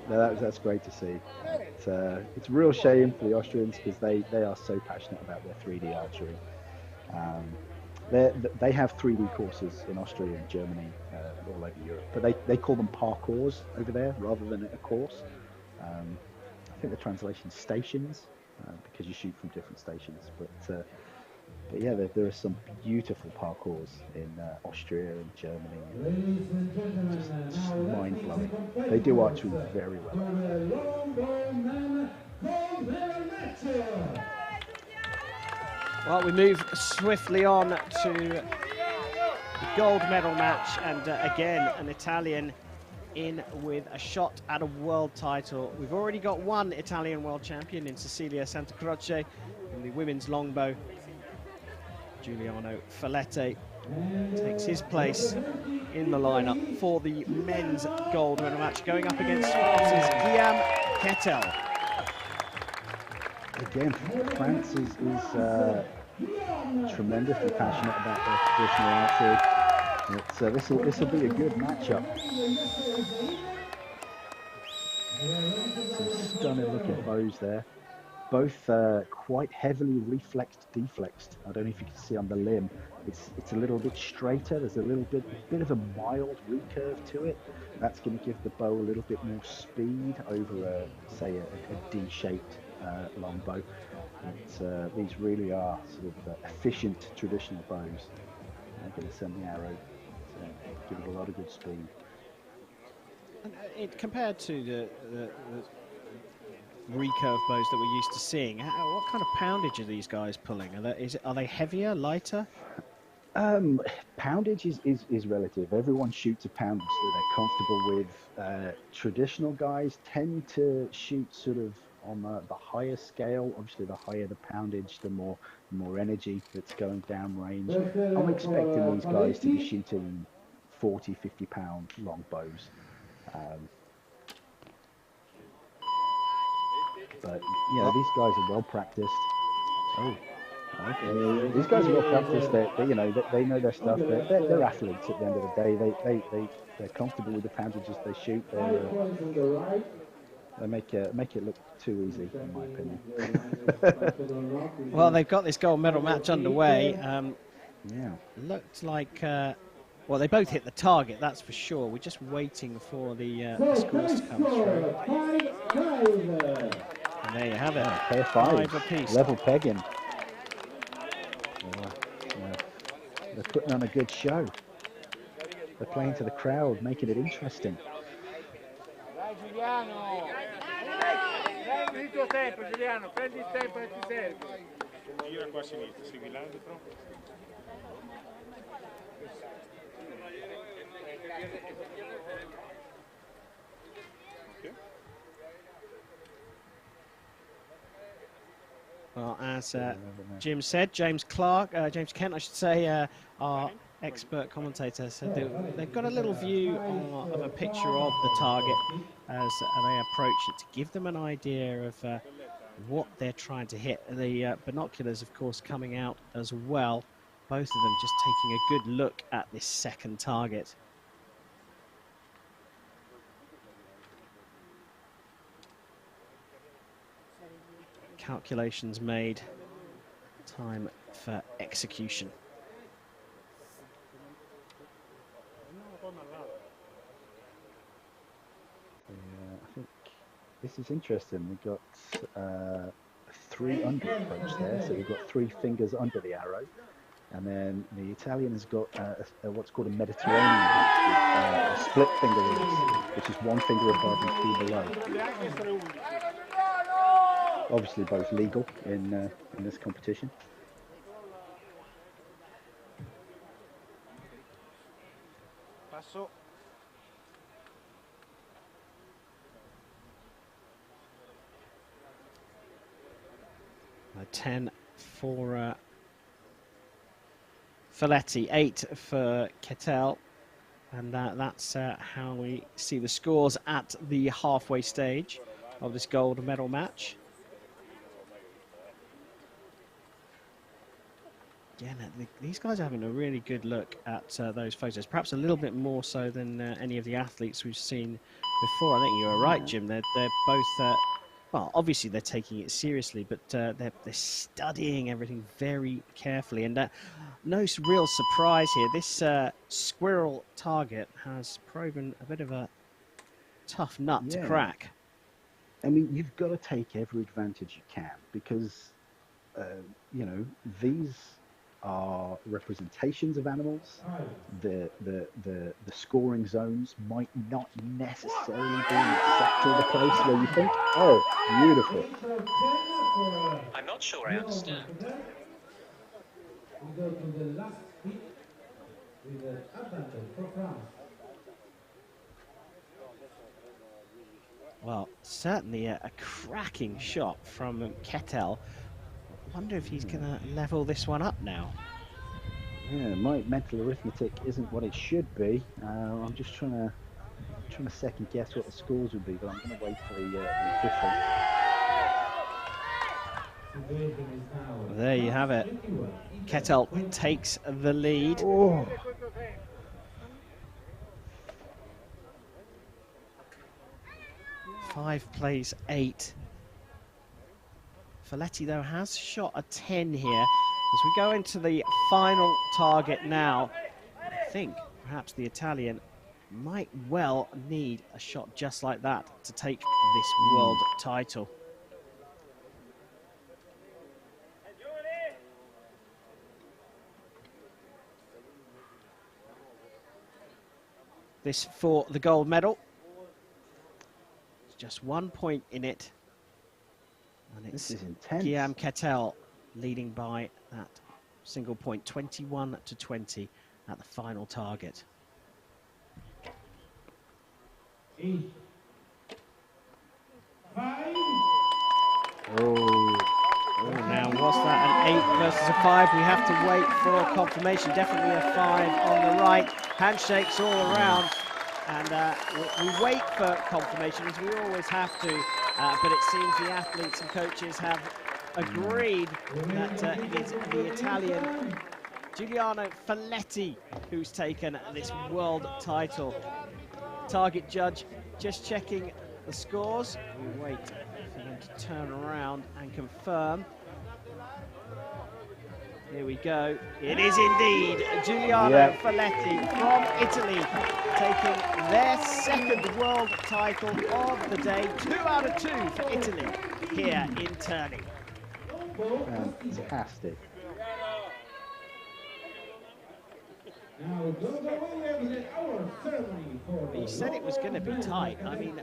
that's great to see. It's a real shame for the Austrians because they are so passionate about their 3D archery. They have 3D courses in Austria and Germany, all over Europe, but they call them parcours over there rather than a course. I think the translation is stations because you shoot from different stations. But yeah, there are some beautiful parcours in Austria and Germany. Just mind blowing. They do archery very well. Well, we move swiftly on to the gold medal match, and again, an Italian in with a shot at a world title. We've already got one Italian world champion in Cecilia Santa Croce in the women's longbow. Giuliano Fallette takes his place in the lineup for the men's gold medal match, going up against France's Guillaume Kettel. Again, France is tremendously passionate about their traditional archery. This will be a good matchup. stunning looking bows there. Both quite heavily reflexed, deflexed. I don't know if you can see on the limb. It's a little bit straighter. There's a bit of a mild recurve to it. That's going to give the bow a little bit more speed over say a D-shaped longbow. These really are sort of efficient traditional bows. They're going to send the arrow, give it a lot of good speed. And compared to the recurve bows that we're used to seeing, what kind of poundage are these guys pulling? Are they heavier, lighter? Poundage is relative. Everyone shoots a poundage that they're comfortable with. Traditional guys tend to shoot sort of on the higher scale. Obviously, the higher the poundage, the more energy that's going down range. I'm expecting these guys to be shooting 40, 50 pound long bows. But yeah, these guys are well practiced. Oh, okay. These guys are well practiced. They know their stuff. They're athletes at the end of the day. They're comfortable with the poundages they shoot. They make it look too easy, in my opinion. Well, they've got this gold medal match underway. Yeah. Looked like, well, they both hit the target, that's for sure. We're just waiting for the scores to come through. And there you have it. Pair 5 apiece. Level pegging. They're putting on a good show. They're playing to the crowd, making it interesting. Prendi il tuo tempo, Giuliano, prendi il tempo che ti serve. Gira qua a sinistra, segui l'arbitro. Well, as Jim said, James Kent, I should say, our expert commentator, said they've got a little view of a picture of the target as they approach it to give them an idea of what they're trying to hit. The binoculars, of course, coming out as well. Both of them just taking a good look at this second target. Calculations made. Time for execution. I think this is interesting. We've got 3 under approach there, so we've got 3 fingers under the arrow, and then the Italian has got what's called a Mediterranean, a split finger release, which is 1 finger above and 2 below. Obviously, both legal in this competition. Passo. A 10 for Folletti, 8 for Kettel, and that's how we see the scores at the halfway stage of this gold medal match. Again, these guys are having a really good look at those photos, perhaps a little bit more so than any of the athletes we've seen before. I think you were right, Jim. They're both, well, obviously they're taking it seriously, but they're studying everything very carefully. And no real surprise here. This squirrel target has proven a bit of a tough nut to crack. I mean, you've got to take every advantage you can because, you know, these are representations of animals. The scoring zones might not necessarily be exactly the place where you think, oh, beautiful. I'm not sure I understand. We go to the last hit with the Anthem for France. Well, certainly a cracking shot from Kettel. I wonder if he's going to level this one up now. Yeah, my mental arithmetic isn't what it should be. I'm just trying to second guess what the scores would be, but I'm going to wait for the official. There you have it. Kettel takes the lead. Oh. 5 plays 8. Folletti, though, has shot a 10 here. As we go into the final target now, I think perhaps the Italian might well need a shot just like that to take this world title. This for the gold medal. It's just 1 point in it. And it's Guillaume Kettel leading by that single point, 21-20 at the final target. 8, 5. Oh, now was that an 8 versus a 5? We have to wait for confirmation. Definitely a 5 on the right. Handshakes all around. And we wait for confirmation, as we always have to. But it seems the athletes and coaches have agreed that it is the Italian Giuliano Folletti who's taken this world title. Target judge just checking the scores. We wait for them to turn around and confirm. Here we go. It is indeed Giuliano Folletti from Italy taking their second world title of the day. 2 out of 2 for Italy here in Terni. Fantastic. He said it was going to be tight. I mean,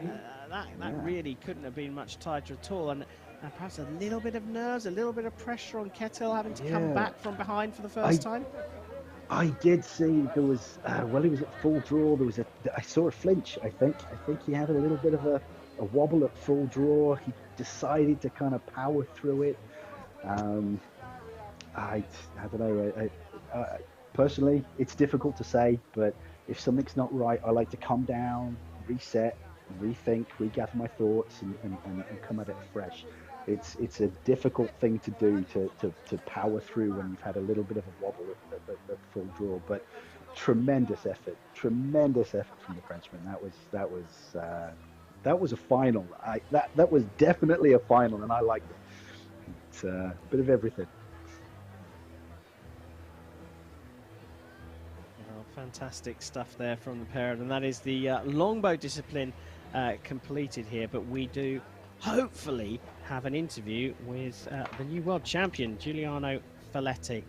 that really couldn't have been much tighter at all. And perhaps a little bit of nerves, a little bit of pressure on Kettel having to come back from behind for the first time. I did see there was, well, he was at full draw. There was I saw a flinch, I think. I think he had a little bit of a wobble at full draw. He decided to kind of power through it. I don't know. Personally, it's difficult to say, but if something's not right, I like to calm down, reset, rethink, regather my thoughts, and come at it fresh. It's a difficult thing to do to power through when you've had a little bit of a wobble at full draw, but tremendous effort from the Frenchman. That was a final. That was definitely a final, and I liked it. It's a bit of everything. Well, fantastic stuff there from the pair, and that is the longbow discipline completed here. But we do hopefully have an interview with the new world champion, Giuliano Folletti.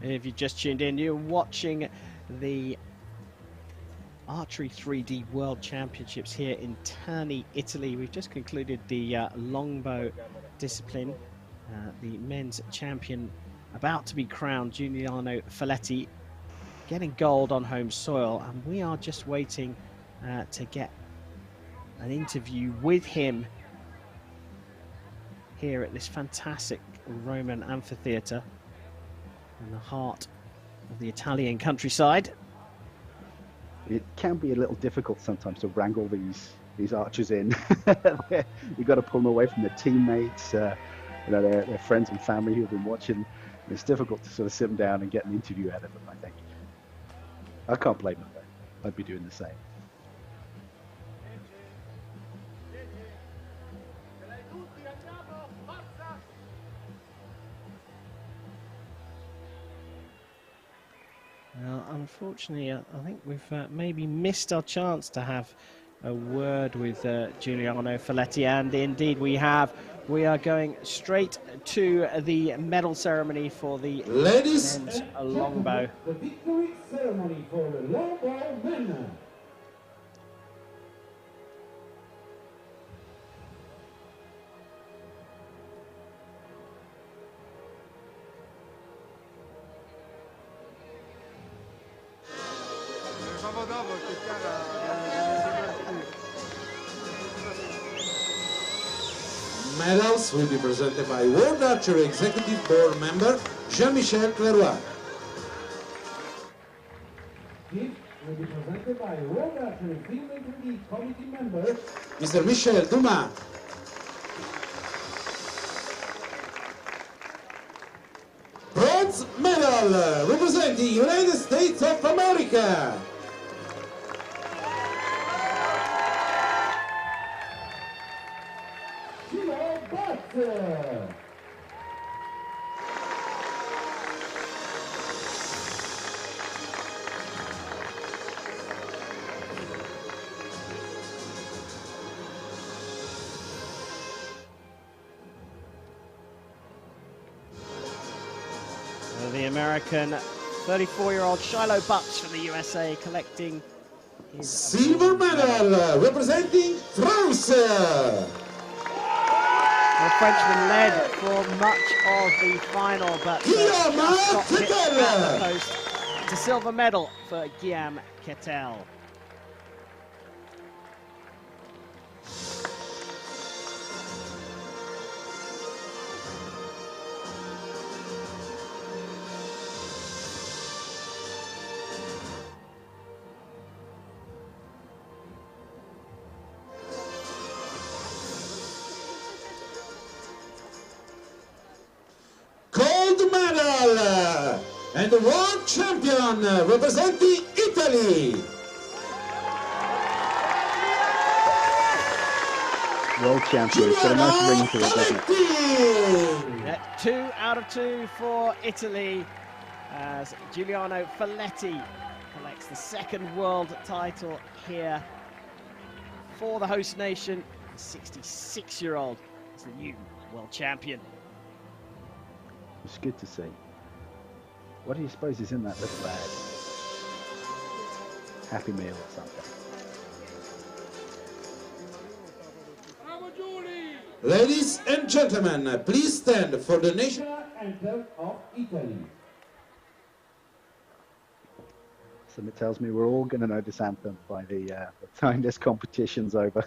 If you just tuned in, you're watching the Archery 3D World Championships here in Terni, Italy. We've just concluded the longbow discipline. The men's champion about to be crowned, Giuliano Folletti, getting gold on home soil, and we are just waiting to get an interview with him here at this fantastic Roman amphitheatre in the heart of the Italian countryside. It can be a little difficult sometimes to wrangle these archers in. You've got to pull them away from their teammates, their friends and family who've been watching. It's difficult to sort of sit them down and get an interview out of them, I think. I can't blame them, though. I'd be doing the same. Well, unfortunately, I think we've maybe missed our chance to have a word with Giuliano Folletti, and indeed we have. We are going straight to the medal ceremony for the Ladies men's longbow. the victory ceremony for the longbow men. Medals will be presented by World Archery Executive Board member Jean-Michel Cleroy. Gift will be presented by World Archery Film and 3D Committee member Mr. Michel Dumas. Bronze medal representing United States of America. The American 34-year-old Shiloh Butts from the USA collecting his silver medal representing France. The Frenchman led for much of the final, but just got hit at the post. It's a silver medal for Guillaume Kettel. Medal and the world champion representing Italy. World champion. It's got a nice ring to it, doesn't it? 2 out of 2 for Italy as Giuliano Folletti collects the second world title here for the host nation. The 66-year-old is the new world champion. It's good to see. What do you suppose is in that little bag? Happy Meal or something. Ladies and gentlemen, please stand for the national anthem of Italy. Something tells me we're all going to know this anthem by the time this competition's over.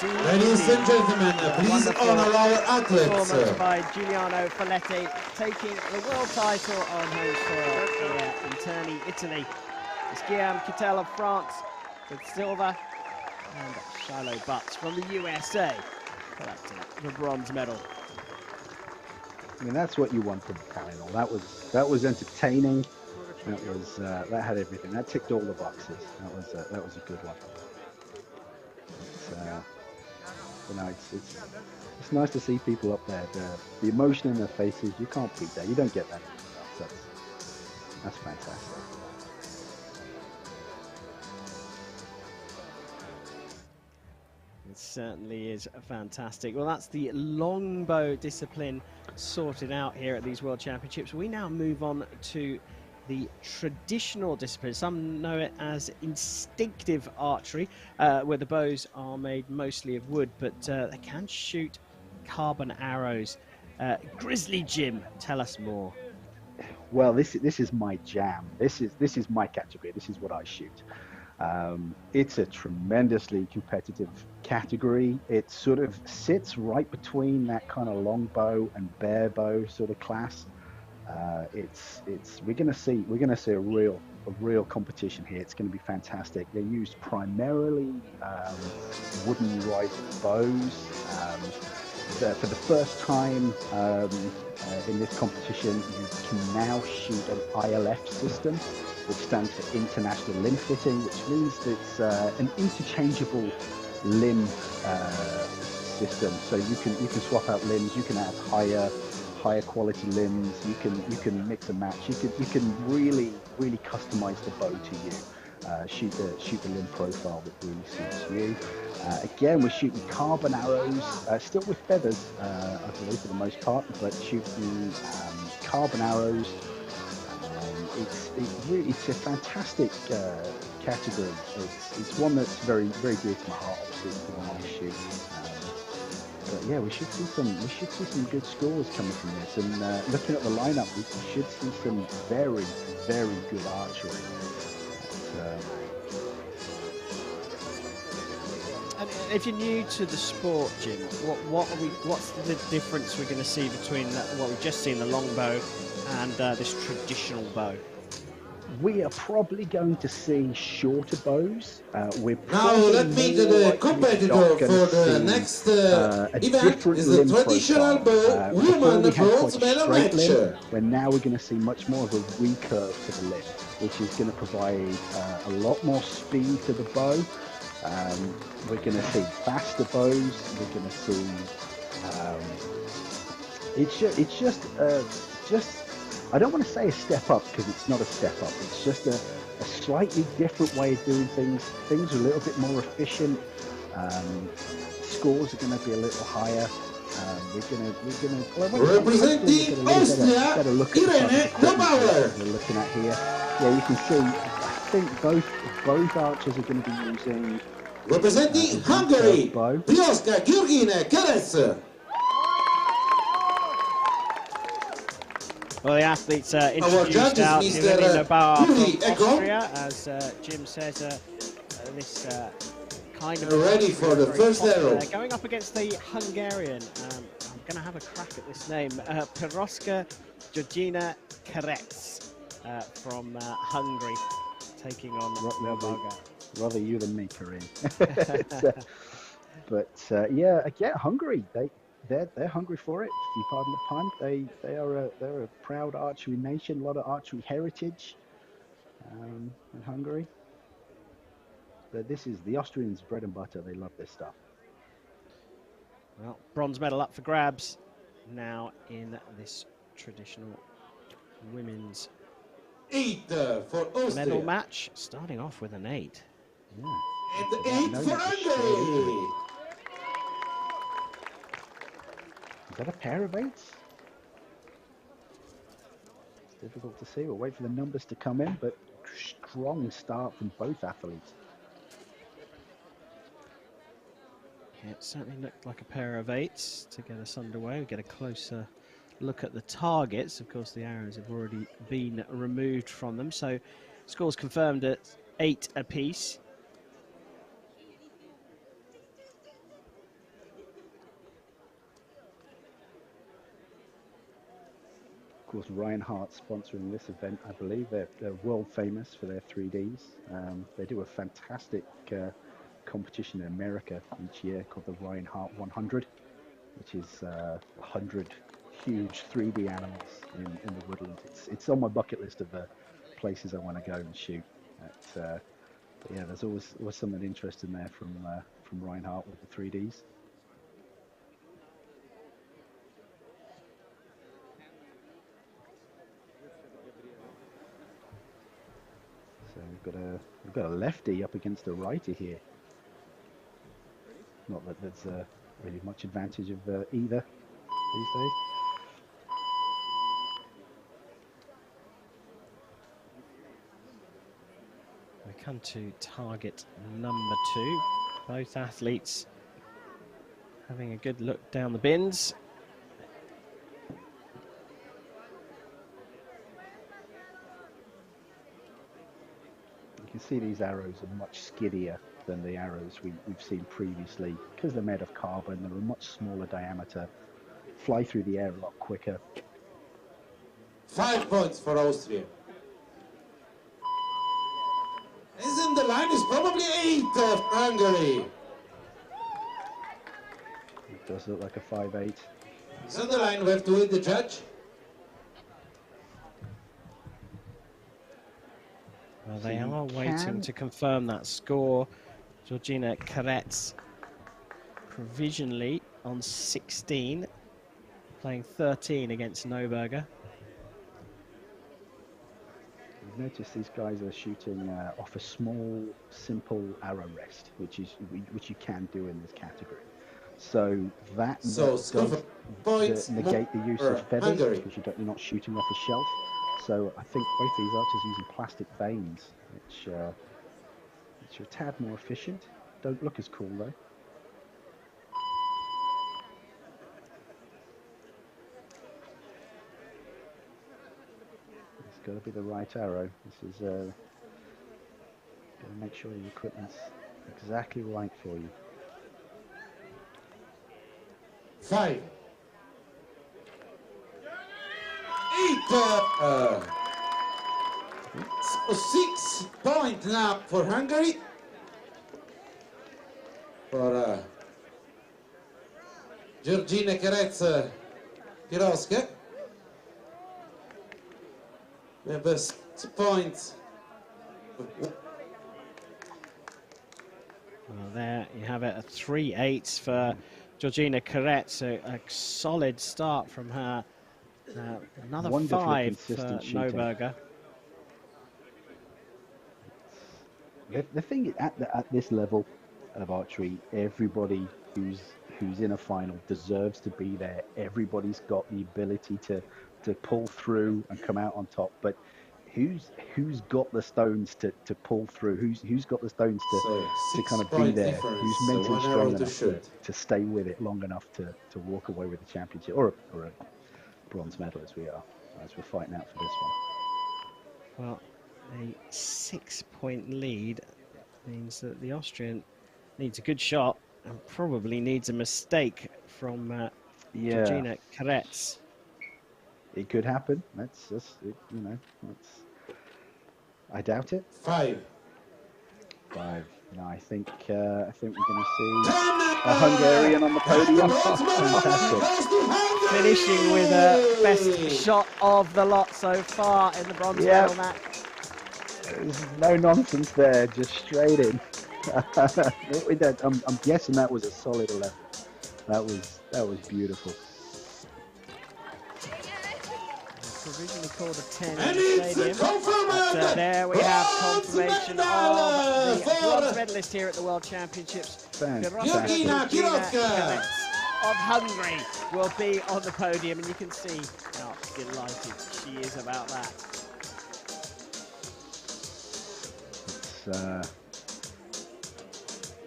Ladies and gentlemen, please honor our athletes. Performance by Giuliano Folletti, taking the world title on home soil here in Terni, Italy. It's Guillaume Kettel of France with silver, and Shiloh Butts from the USA collecting the bronze medal. I mean, that's what you want from the panel. That was entertaining. That had everything. That ticked all the boxes. That was a good one. You know, it's nice to see people up there. The emotion in their faces, you can't beat that. You don't get that anywhere else. That's fantastic. It certainly is fantastic. Well, that's the longbow discipline sorted out here at these World Championships. We now move on to the traditional discipline. Some know it as instinctive archery, where the bows are made mostly of wood, but they can shoot carbon arrows. Grizzly Jim, tell us more. Well, this is my jam. This is my category. This is what I shoot. It's a tremendously competitive category. It sort of sits right between that kind of longbow and bare bow sort of class. We're gonna see a real competition here. It's going to be fantastic. They're used primarily wooden rising bows. For the first time in this competition, you can now shoot an ILF system, which stands for International Limb Fitting, which means that it's an interchangeable limb system. So you can swap out limbs. You can add higher quality limbs. You can mix and match. You can really customize the bow to you. Shoot the limb profile that really suits you. Again, we're shooting carbon arrows, still with feathers, I believe for the most part, but shooting carbon arrows. It's a fantastic category. It's one that's very dear to my heart. Obviously, it's the one I shoot. But yeah, we should see some good scores coming from this. And looking at the lineup, we should see some very good archery. And if you're new to the sport, Jim, what's the difference we're going to see between what we've just seen, the longbow, and this traditional bow? We are probably going to see shorter bows. Now let me the competitor for the next event is the traditional bow woman bronze medal match. Where now we're going to see much more of a recurve to the limb, which is going to provide a lot more speed to the bow. We're going to see faster bows. We're going to see. It's just. I don't want to say a step up because it's not a step up. It's just a slightly different way of doing things. Things are a little bit more efficient. Scores are going to be a little higher. Representing Austria, Irene Longbow. We're looking at here. Yeah, you can see. I think both archers are going to be using. Representing Hungary, Bioska Georgine Keres. Well, the athletes introduced out Irene Longbow from Austria, as Jim says, this kind of... Ready for the first arrow. Going up against the Hungarian, I'm going to have a crack at this name, Bioska Georgina Keres from Hungary, taking on Longbow. Rather you than me, Karim. Yeah, again, Hungary, they're hungry for it. If you pardon the pun, they're a proud archery nation. A lot of archery heritage in Hungary. But this is the Austrians' bread and butter. They love this stuff. Well, bronze medal up for grabs now in this traditional women's 8 for Austria. medal match, starting off with an 8. Yeah. And 8 for Hungary. Is that a pair of 8s? It's difficult to see. We'll wait for the numbers to come in, but strong start from both athletes. Yeah, it certainly looked like a pair of 8s to get us underway. We get a closer look at the targets. Of course, the arrows have already been removed from them, so scores confirmed at 8 apiece. Of course, Reinhardt sponsoring this event. I believe they're world famous for their 3Ds. They do a fantastic competition in America each year called the Reinhardt 100, which is 100 huge 3D animals in the woodland. It's on my bucket list of places I want to go and shoot. But yeah, there's always something interesting there from Reinhardt with the 3Ds. So we've got a lefty up against a righty here. Not that there's really much advantage of either these days. We come to target number 2. Both athletes having a good look down the bins. You can see these arrows are much skiddier than the arrows we've seen previously because they're made of carbon. They're a much smaller diameter, fly through the air a lot quicker. 5 points for Austria. Isn't the line is probably 8 of Hungary. It does look like a 5-8. It's on the line. We have to wait the judge. Well, they are waiting to confirm that score. Georgina Karetz provisionally on 16, playing 13 against Weinberger. You've noticed these guys are shooting off a small, simple arrow rest, which you can do in this category. So that does negate the use of feathers because you're not shooting off a shelf. So I think both these archers using plastic vanes, which are a tad more efficient. Don't look as cool though. It's got to be the right arrow. This is got to make sure the equipment's exactly right for you. 5. 8. So 6 points now for Hungary. For Georgina Karetz Piroska. We have 6 points. Well, there you have it, a 3-8 for Georgina Karetz, a solid start from her. Another Wonderfully 5 for consistent Weinberger. The thing is, at this level of archery, everybody who's in a final deserves to be there. Everybody's got the ability to pull through and come out on top. But who's got the stones to pull through? Who's got the stones to kind of be there? Who's mentally strong enough to stay with it long enough to walk away with the championship or a bronze medal as we're fighting out for this one. Well, a 6-point lead means that the Austrian needs a good shot and probably needs a mistake from Georgina Karetz. It could happen. That's I doubt it. 5. 5. No, I think we're going to see a Hungarian on the podium. Fantastic. Finishing with a best shot of the lot so far in the bronze medal match. There's no nonsense there, just straight in. I'm guessing that was a solid 11. That was beautiful. Provisionally called a 10 in the stadium. But, there we have confirmation of the bronze medalist here at the World Championships. Fantastic. Georgina of Hungary will be on the podium, and you can see how delighted she is about that.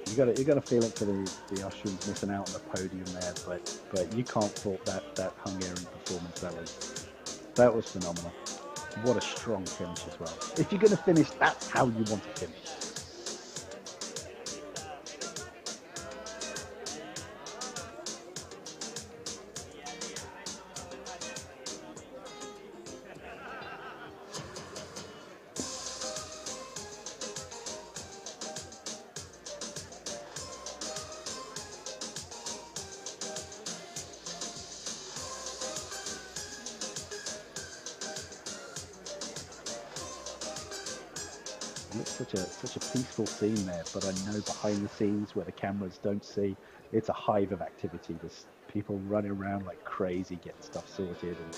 You got to feel it for the Austrians missing out on the podium there, but you can't fault that Hungarian performance. That was phenomenal. What a strong finish as well. If you're going to finish, that's how you want to finish. It looks such a peaceful scene there, but I know behind the scenes where the cameras don't see, it's a hive of activity. There's people running around like crazy, getting stuff sorted, and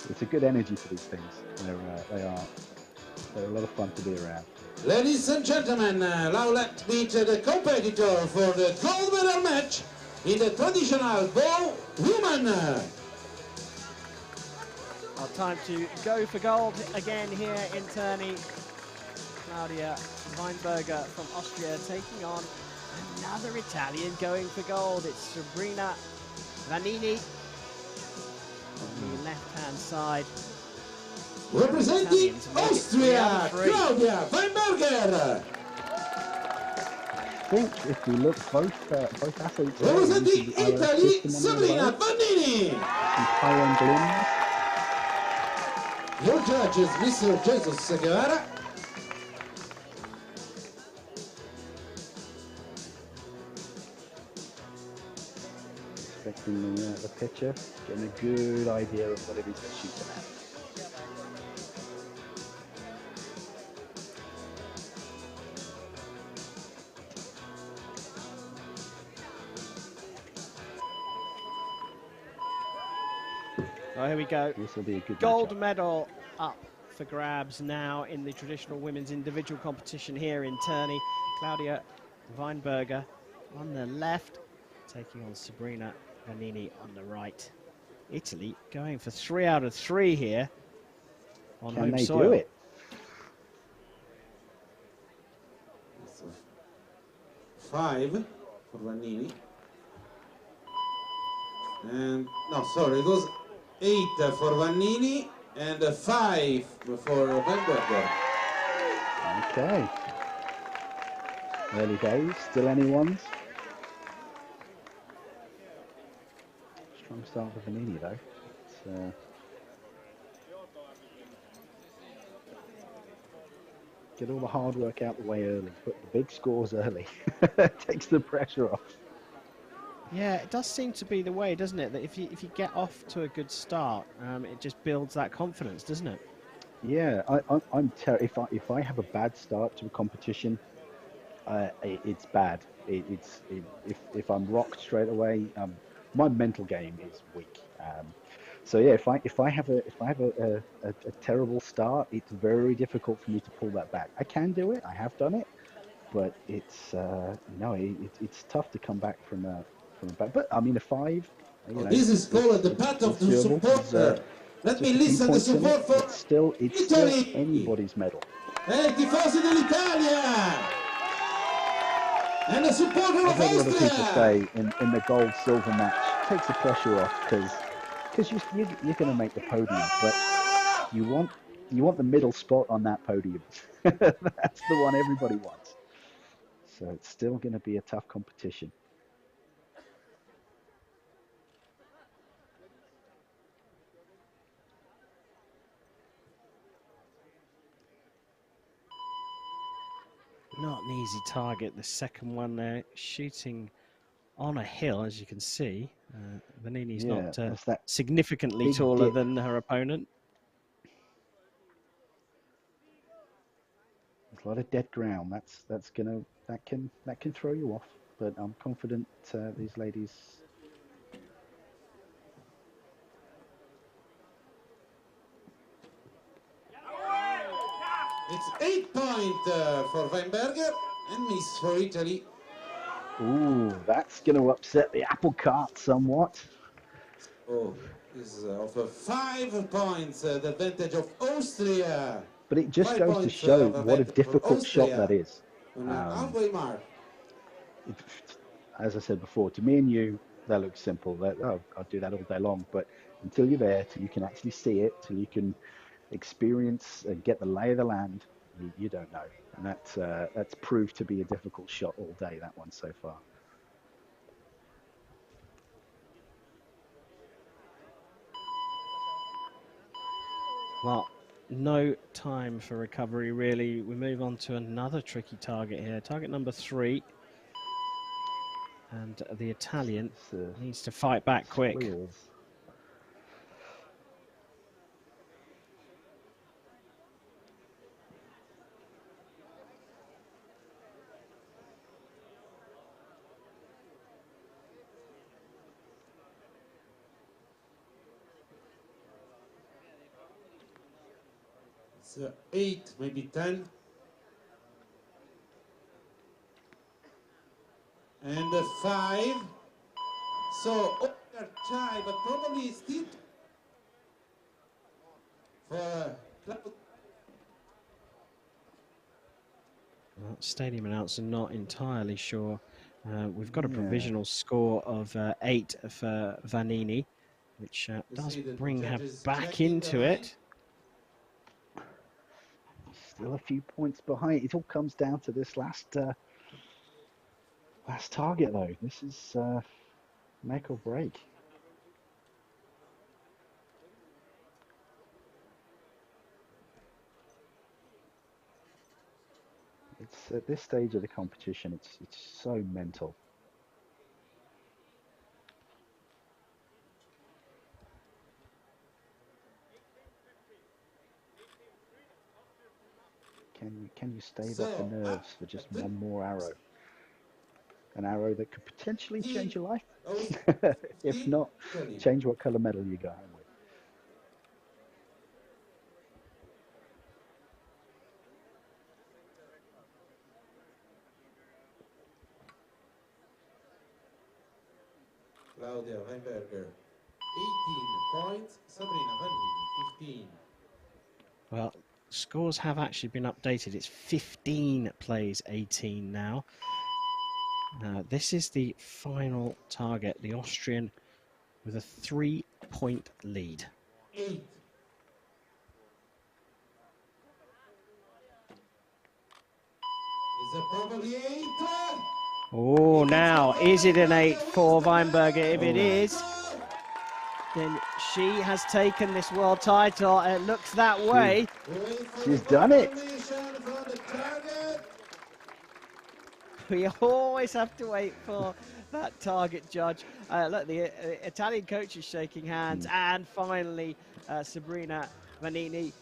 it's a good energy for these things. They're a lot of fun to be around. Ladies and gentlemen, now let's meet the competitor for the gold medal match in the traditional bow woman. Our time to go for gold again here in Terni. Claudia Weinberger from Austria taking on another Italian going for gold. It's Sabrina Vanini on the left-hand side. Representing Austria, Claudia Weinberger. I think if we look, both athletes representing Italy, Sabrina Vanini. Some high-end limbs. Your judge is Mr. Jesus Guevara. Inspecting the picture, getting a good idea of what it is they're shooting at. Oh, here we go. This will be a good gold matchup. medal up for grabs now in the traditional women's individual competition here in Terni. Claudia Weinberger on the left, taking on Sabrina Vanini on the right. Italy going for 3 out of 3 here on Can home they soil. do it? So 5 for Vanini. And no, sorry, it was 8 for Vanini and 5 for Weinberger. Okay. Early days, still anyone's. Strong start for Vanini though. It's, get all the hard work out the way early, put the big scores early. Takes the pressure off. Yeah, it does seem to be the way, doesn't it? That if you get off to a good start, it just builds that confidence, doesn't it? Yeah, if I have a bad start to a competition, it's bad. If I'm rocked straight away, my mental game is weak. So yeah, if I have a terrible start, it's very difficult for me to pull that back. I can do it. I have done it, but it's it's tough to come back from a bad. But I mean, a 5. You know, This is called the path of the supporter. Let me listen the support for it's still Italy. anybody's medal. E tifosi dell'Italia. And the supporter I've of heard a lot of people Austria. say in the gold silver match, takes the pressure off because you're going to make the podium, but you want the middle spot on that podium. That's the one everybody wants. So it's still going to be a tough competition. Not an easy target, the second one there, shooting on a hill, as you can see. Vanini's not significantly taller than her opponent. There's a lot of dead ground. That can throw you off. But I'm confident these ladies. It's 8 points for Weinberger and miss for Italy. Ooh, that's going to upset the apple cart somewhat. Oh, is of 5 points the advantage of Austria. But it just goes to show what a difficult shot that is. Halfway mark. As I said before, to me and you, that looks simple. I'll do that all day long. But until you're there, till you can actually see it, till you can experience and get the lay of the land, you don't know. And that's proved to be a difficult shot all day, that one so far. Well, no time for recovery, really. We move on to another tricky target here. Target number 3. And the Italian needs to fight back quick. Wheels. So 8, maybe 10. And 5. So over tie, but probably still for Stadium announcer not entirely sure. We've got a provisional score of 8 for Vanini, which does bring her back into it. Still a few points behind. It all comes down to this last target, though. This is make or break. It's at this stage of the competition. It's so mental. Can you stave off the nerves for just one more arrow? An arrow that could potentially change your life. If not, change what color medal you go home with. Claudia Weinberger, 18 points, Sabrina Vanini, 15. Well, scores have actually been updated. It's 15 plays 18 now. This is the final target, the Austrian with a 3-point lead. 8. Is it probably 8? Oh, now, is it an 8 for Weinberger? If it is, then she has taken this world title. It looks that way. She's done it. We always have to wait for that target judge. Look, the Italian coach is shaking hands. And finally, Sabrina Vanini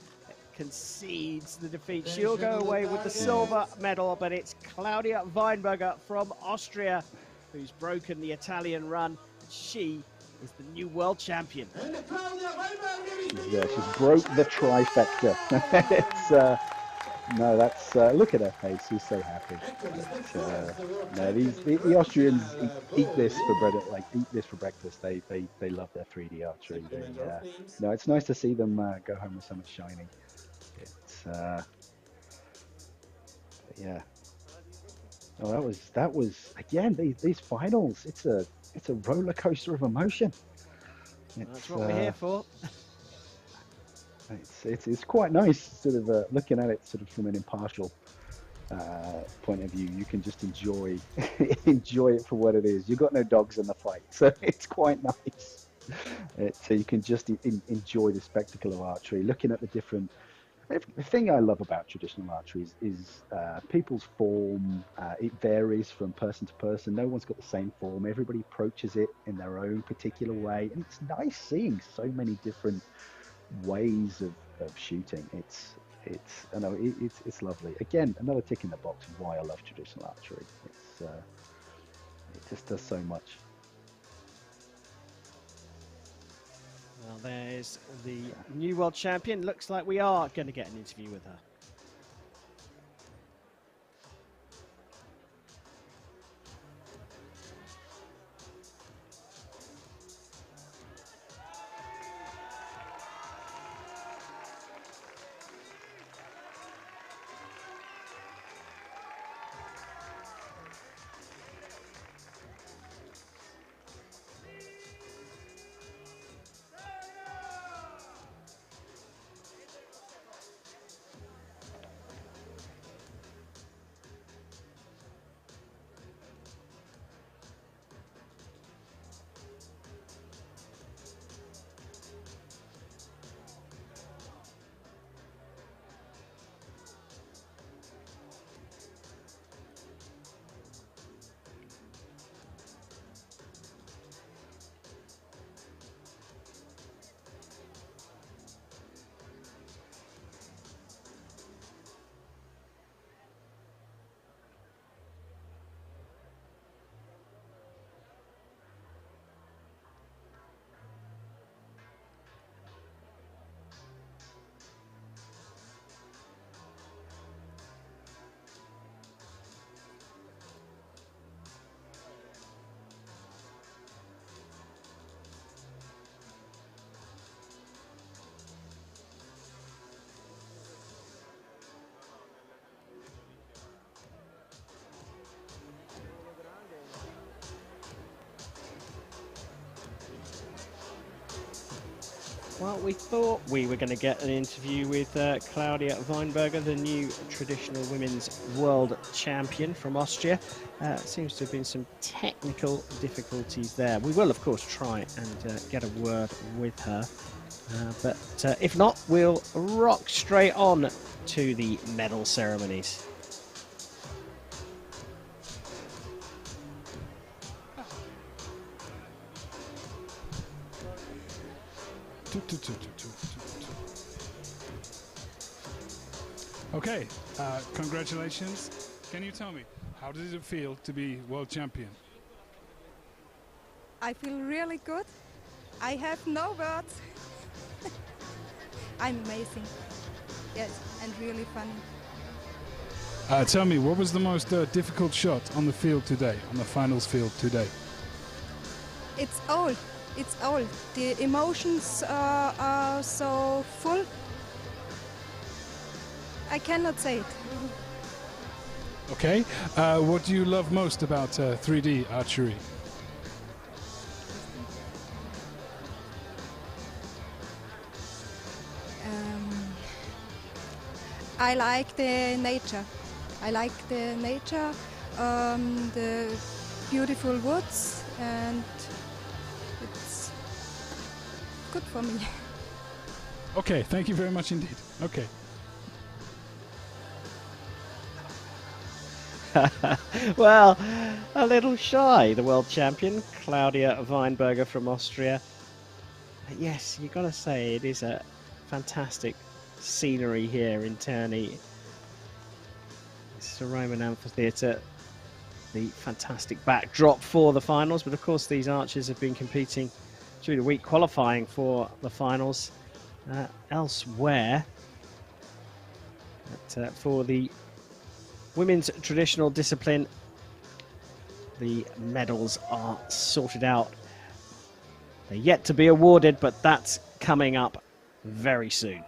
concedes the defeat. She'll go away with the silver medal, but it's Claudia Weinberger from Austria who's broken the Italian run. She is the new world champion. Yeah, she's broke the trifecta. It's no, that's look at her face. She's so happy. No, the Austrians eat this for breakfast. They love their 3D archery. No, it's nice to see them go home with something shiny. It's yeah. Oh, that was again these finals. It's a roller coaster of emotion. That's what we're here for. It's quite nice, sort of looking at it sort of from an impartial point of view. You can just enjoy it for what it is. You've got no dogs in the fight, so it's quite nice. So you can just enjoy the spectacle of archery, looking at the different. The thing I love about traditional archery is people's form. It varies from person to person. No one's got the same form. Everybody approaches it in their own particular way, and it's nice seeing so many different ways of shooting. It's lovely. Again, another tick in the box of why I love traditional archery. It just does so much. Well, there's the new world champion. Looks like we are going to get an interview with her. Well, we thought we were going to get an interview with Claudia Weinberger, the new traditional women's world champion from Austria. Seems to have been some technical difficulties there. We will, of course, try and get a word with her. But if not, we'll rock straight on to the medal ceremonies. Okay, congratulations. Can you tell me, how does it feel to be world champion? I feel really good. I have no words. I'm amazing. Yes, and really funny. Tell me, what was the most difficult shot on the field today, on the finals field today? It's all. It's all. The emotions are so full. I cannot say it. Okay, what do you love most about 3D archery? I like the nature. I like the nature, the beautiful woods, and it's good for me. Okay, thank you very much indeed. Okay. Well, a little shy, the world champion, Claudia Weinberger from Austria. Yes, you've got to say it is a fantastic scenery here in Terni. It's a Roman amphitheatre, the fantastic backdrop for the finals, but of course these archers have been competing through the week qualifying for the finals elsewhere. But, for the women's traditional discipline, the medals are sorted out. They're yet to be awarded, but that's coming up very soon.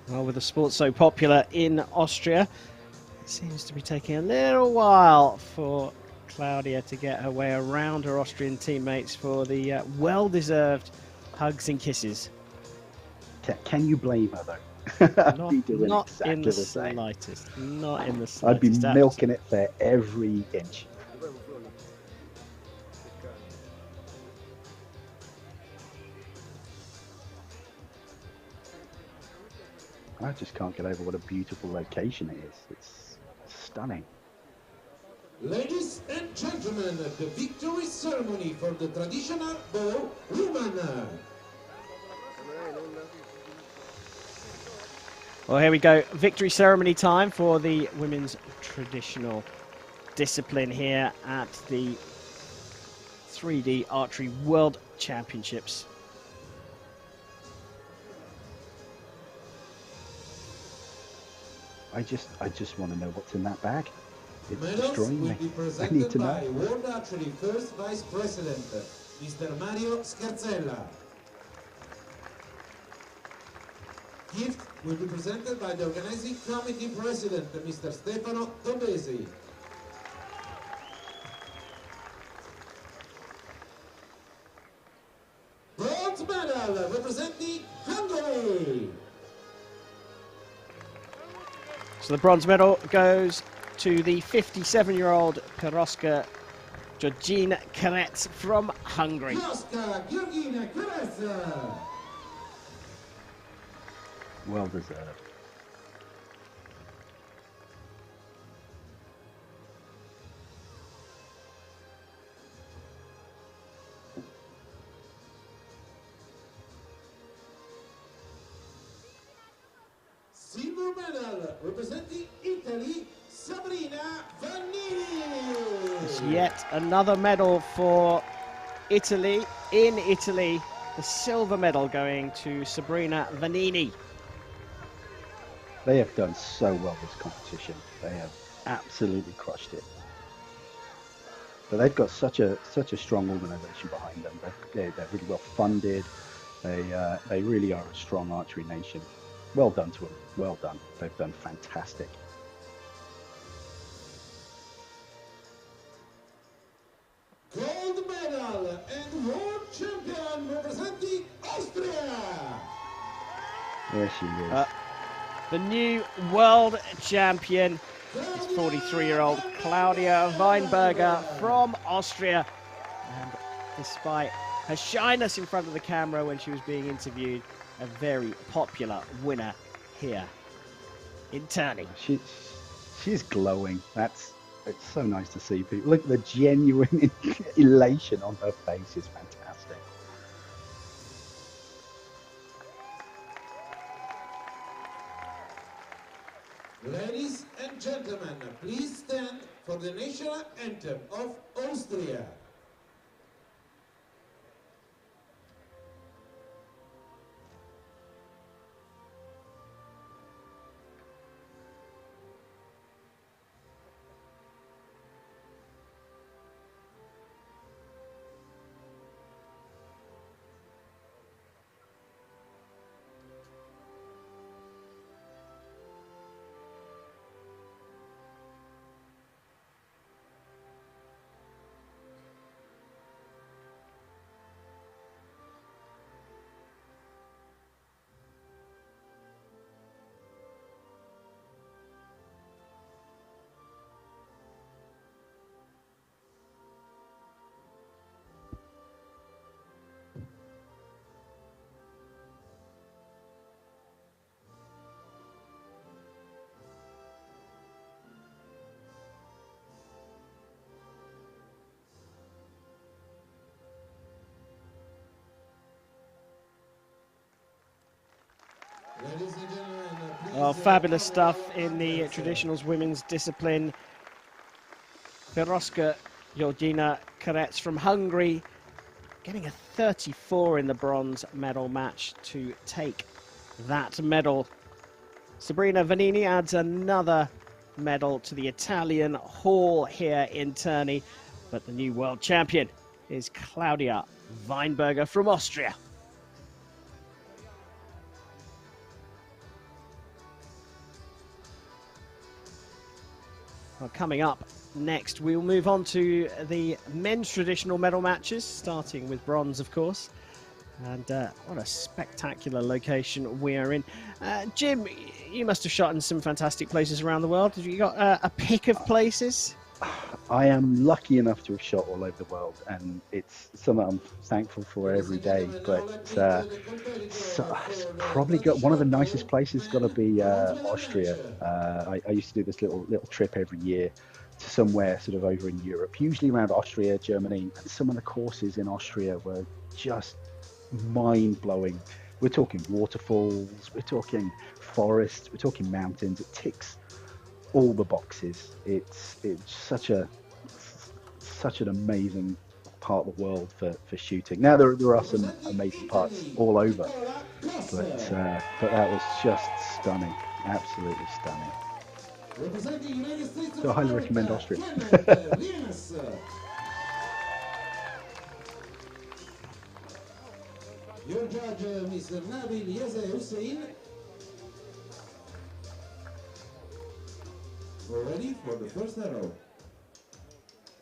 Well, with the sport so popular in Austria, it seems to be taking a little while for Claudia to get her way around her Austrian teammates for the well-deserved hugs and kisses. Can you blame her, though? Not, I'd be doing not exactly in the the same. slightest. Not in the slightest. I'd be milking it for every inch. I just can't get over what a beautiful location it is. It's stunning. Ladies and gentlemen, the victory ceremony for the traditional bow woman. Well, here we go. Victory ceremony time for the women's traditional discipline here at the 3D Archery World Championships. I just want to know what's in that bag. It's Medals destroying will me. be I need presented to by know. World Archery First Vice President, Mr. Mario Scherzella. Gift will be presented by the Organizing Committee President, Mr. Stefano Tobesi. Bronze medal representing Hungary. So the bronze medal goes to the 57-year-old Piroska Georgina Kretz from Hungary. Piroska Georgina Kretz. Well deserved. silver medal representing Italy, Sabrina Vanini. It's yet another medal for Italy. In Italy, the silver medal going to Sabrina Vanini. They have done so well this competition. They have absolutely crushed it. But they've got such a strong organisation behind them. They're really well funded. They really are a strong archery nation. Well done to them. Well done. They've done fantastic. Gold medal and world champion representing Austria. There she is. The new world champion is 43-year-old Claudia Weinberger from Austria. And despite her shyness in front of the camera when she was being interviewed, a very popular winner here in Terni. She's glowing. It's so nice to see people. Look at the genuine elation on her face. Is fantastic. Ladies and gentlemen, please stand for the national anthem of Austria. Well, fabulous stuff in the traditionals women's discipline. Firoska Georgina Karetz from Hungary getting a 34 in the bronze medal match to take that medal. Sabrina Vanini adds another medal to the Italian haul here in Terni, but the new world champion is Claudia Weinberger from Austria. Well, coming up next, we'll move on to the men's traditional medal matches, starting with bronze, of course. And what a spectacular location we are in. Jim, you must have shot in some fantastic places around the world. Have you got a pick of places? I am lucky enough to have shot all over the world, and it's something I'm thankful for every day. But it's probably got one of the nicest places. Got to be Austria. I used to do this little trip every year to somewhere sort of over in Europe, usually around Austria, Germany. And some of the courses in Austria were just mind-blowing. We're talking waterfalls, we're talking forests, we're talking mountains. It ticks all the boxes. It's such an amazing part of the world for shooting. Now there are some amazing parts all over, but that was just stunning, absolutely stunning. So I highly recommend Austria. Your judge, Mr. Nabil Yazeh Hussein. We're ready for the first arrow.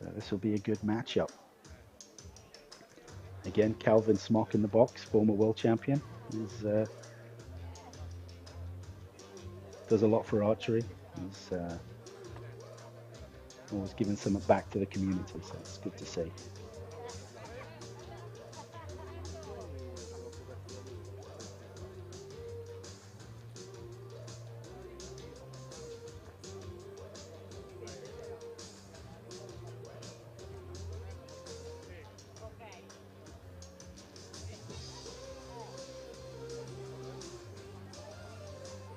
So this will be a good matchup. Again, Calvin Smock in the box, former world champion. He's does a lot for archery. He's always giving something back to the community, so it's good to see.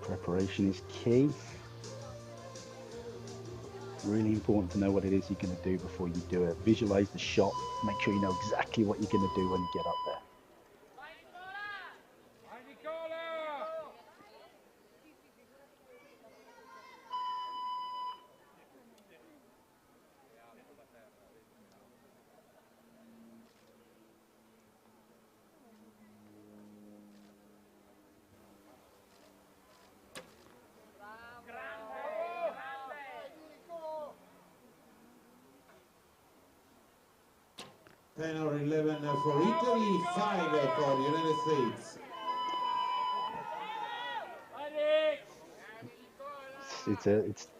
Preparation is key. Really important to know what it is you're going to do before you do it. Visualize the shot. Make sure you know exactly what you're going to do when you get up there. Ten or 11 for Italy, 5 for United States.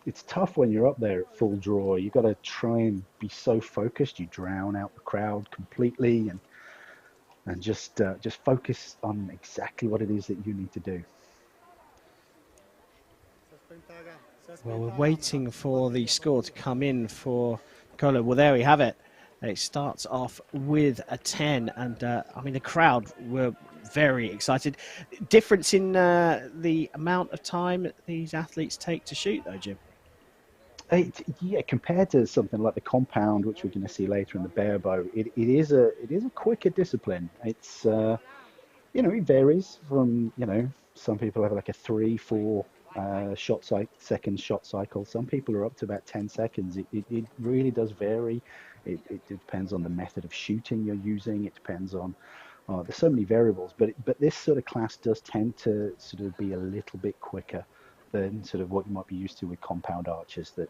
It's tough when you're up there at full draw. You've got to try and be so focused you drown out the crowd completely, and just focus on exactly what it is that you need to do. Well, we're waiting for the score to come in for Nicola. Well, there we have it. It starts off with a 10, and I mean the crowd were very excited. Difference in the amount of time these athletes take to shoot, though, Jim. Yeah, compared to something like the compound, which we're going to see later in the barebow, it is a quicker discipline. It's it varies from, some people have like a 3-4 second shot cycle. Some people are up to about 10 seconds. It really does vary. It depends on the method of shooting you're using. It depends on there's so many variables, but this sort of class does tend to sort of be a little bit quicker than sort of what you might be used to with compound archers that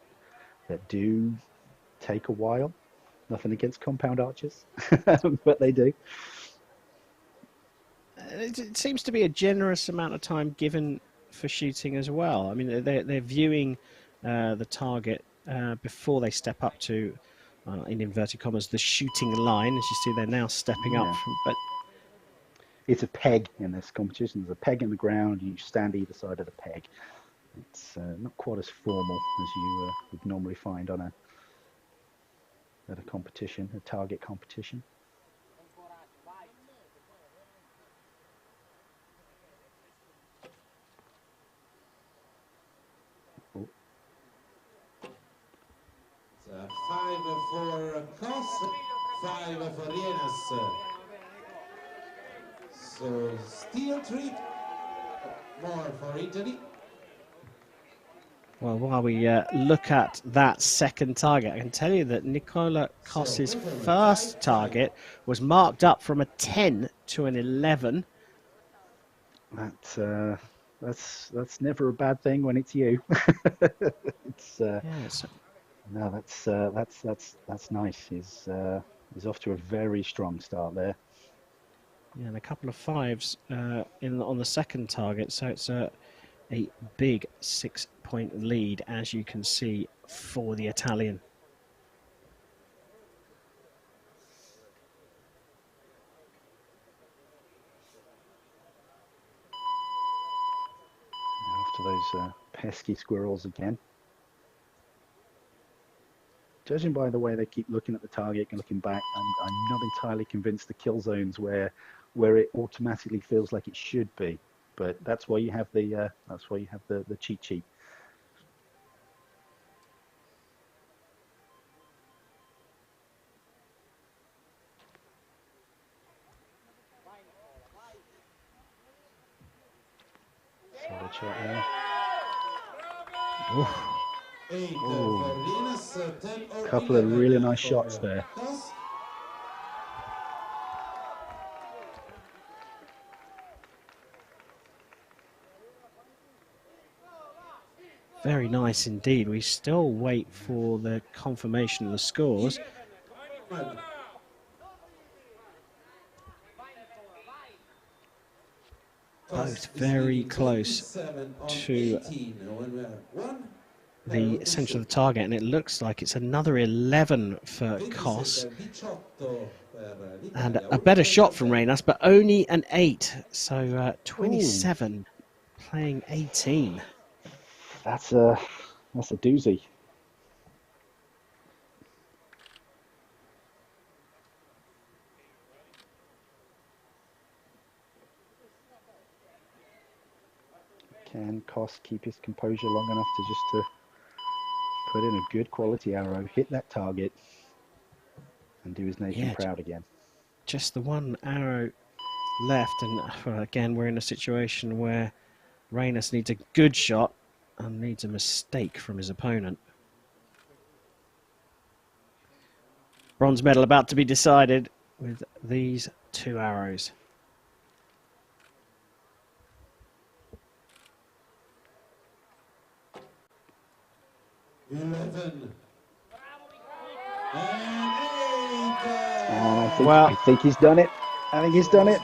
do take a while. Nothing against compound archers, but they do. It seems to be a generous amount of time given for shooting as well. I mean, they're viewing the target before they step up to, in inverted commas, the shooting line. As you see, they're now stepping up. But it's a peg in this competition. There's a peg in the ground. You stand either side of the peg. It's not quite as formal as you would normally find at a competition, a target competition. It's 5 for Croce, 5 for Rienas. So still 3 more for Italy. Well, while we look at that second target, I can tell you that Nicola Croce's first target was marked up from a 10 to an 11. That's never a bad thing when it's you. No, that's nice. He's off to a very strong start there. Yeah, and a couple of 5s on the second target, so it's a big 6-point lead, as you can see, for the Italian. After those pesky squirrels again. Judging by the way they keep looking at the target and looking back, I'm not entirely convinced the kill zone's where it automatically feels like it should be. But that's why you have the cheat sheet. Solid shot there. A couple of really nice shots there. Very nice indeed. We still wait for the confirmation of the scores. Both very close to the centre of the target, and it looks like it's another 11 for Croce. And a better shot from Reynas, but only an 8. So 27 playing 18. That's a doozy. Can Kos keep his composure long enough to just to put in a good quality arrow, hit that target, and do his nation proud again. Just the one arrow left, and well, again, we're in a situation where Reynes needs a good shot and needs a mistake from his opponent. Bronze medal about to be decided with these 2 arrows. I think he's done it. I think he's done it.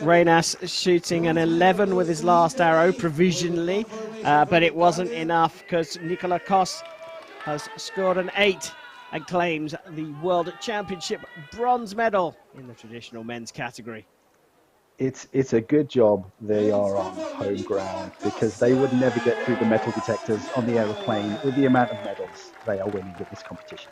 Reynes shooting an 11 with his last arrow provisionally, but it wasn't enough because Nicolas Kos has scored an 8 and claims the World Championship bronze medal in the traditional men's category. It's a good job they are on home ground, because they would never get through the metal detectors on the aeroplane with the amount of medals they are winning with this competition.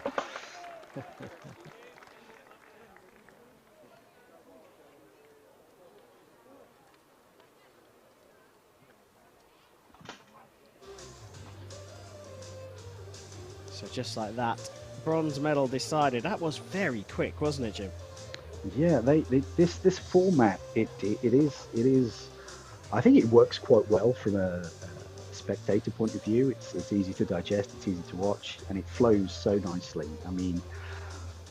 So just like that, bronze medal decided. That was very quick, wasn't it, Jim? Yeah, this format it is. I think it works quite well from a spectator point of view. It's easy to digest, it's easy to watch, and it flows so nicely. I mean,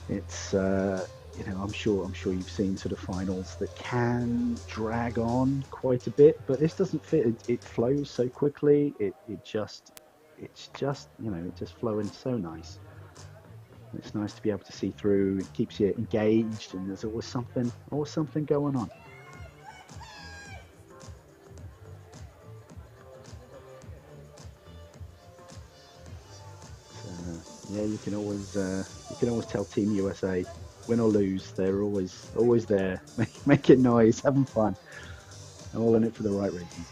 it's I'm sure you've seen sort of finals that can drag on quite a bit, but this doesn't fit. It flows so quickly. It's just flowing so nice. It's nice to be able to see through. It keeps you engaged, and there's always something going on. So, yeah, you can always tell Team USA, win or lose, they're always there, making noise, having fun, all in it for the right reasons.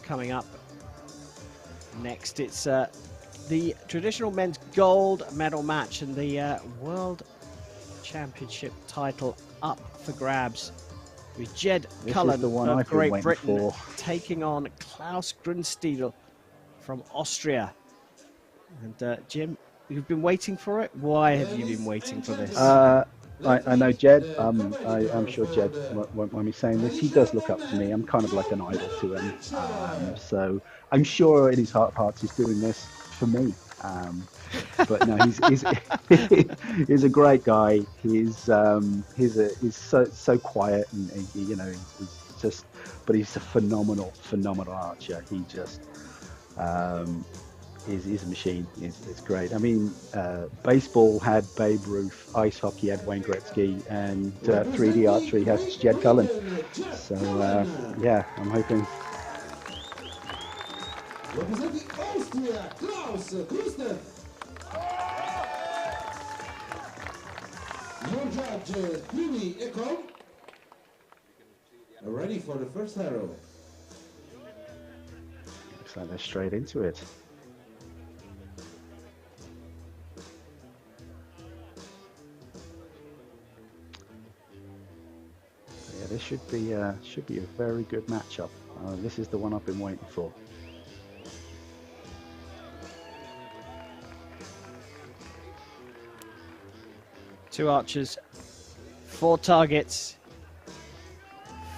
Coming up next, it's the traditional men's gold medal match and the World Championship title up for grabs, with Jed Cullen of Great Britain taking on Klaus Grunstiedel from Austria. And Jim, you've been waiting for it. Why have you been waiting for this? I know Jed. I'm sure Jed won't mind me saying this. He does look up to me. I'm kind of like an idol to him. So I'm sure in his heart of hearts he's doing this for me. But no, he's a great guy. He's so quiet, and but he's a phenomenal archer. He just is a machine. It's great. I mean, baseball had Babe Ruth, ice hockey had Wayne Gretzky, and 3D archery has Jed Cullen. So yeah, I'm hoping. Representing Austria, Klaus Grunstiedel. Your judge, Terni Ekholm. Ready for the first arrow. Looks like they're straight into it. Yeah, this should be a very good matchup. This is the one I've been waiting for. Two archers, 4 targets,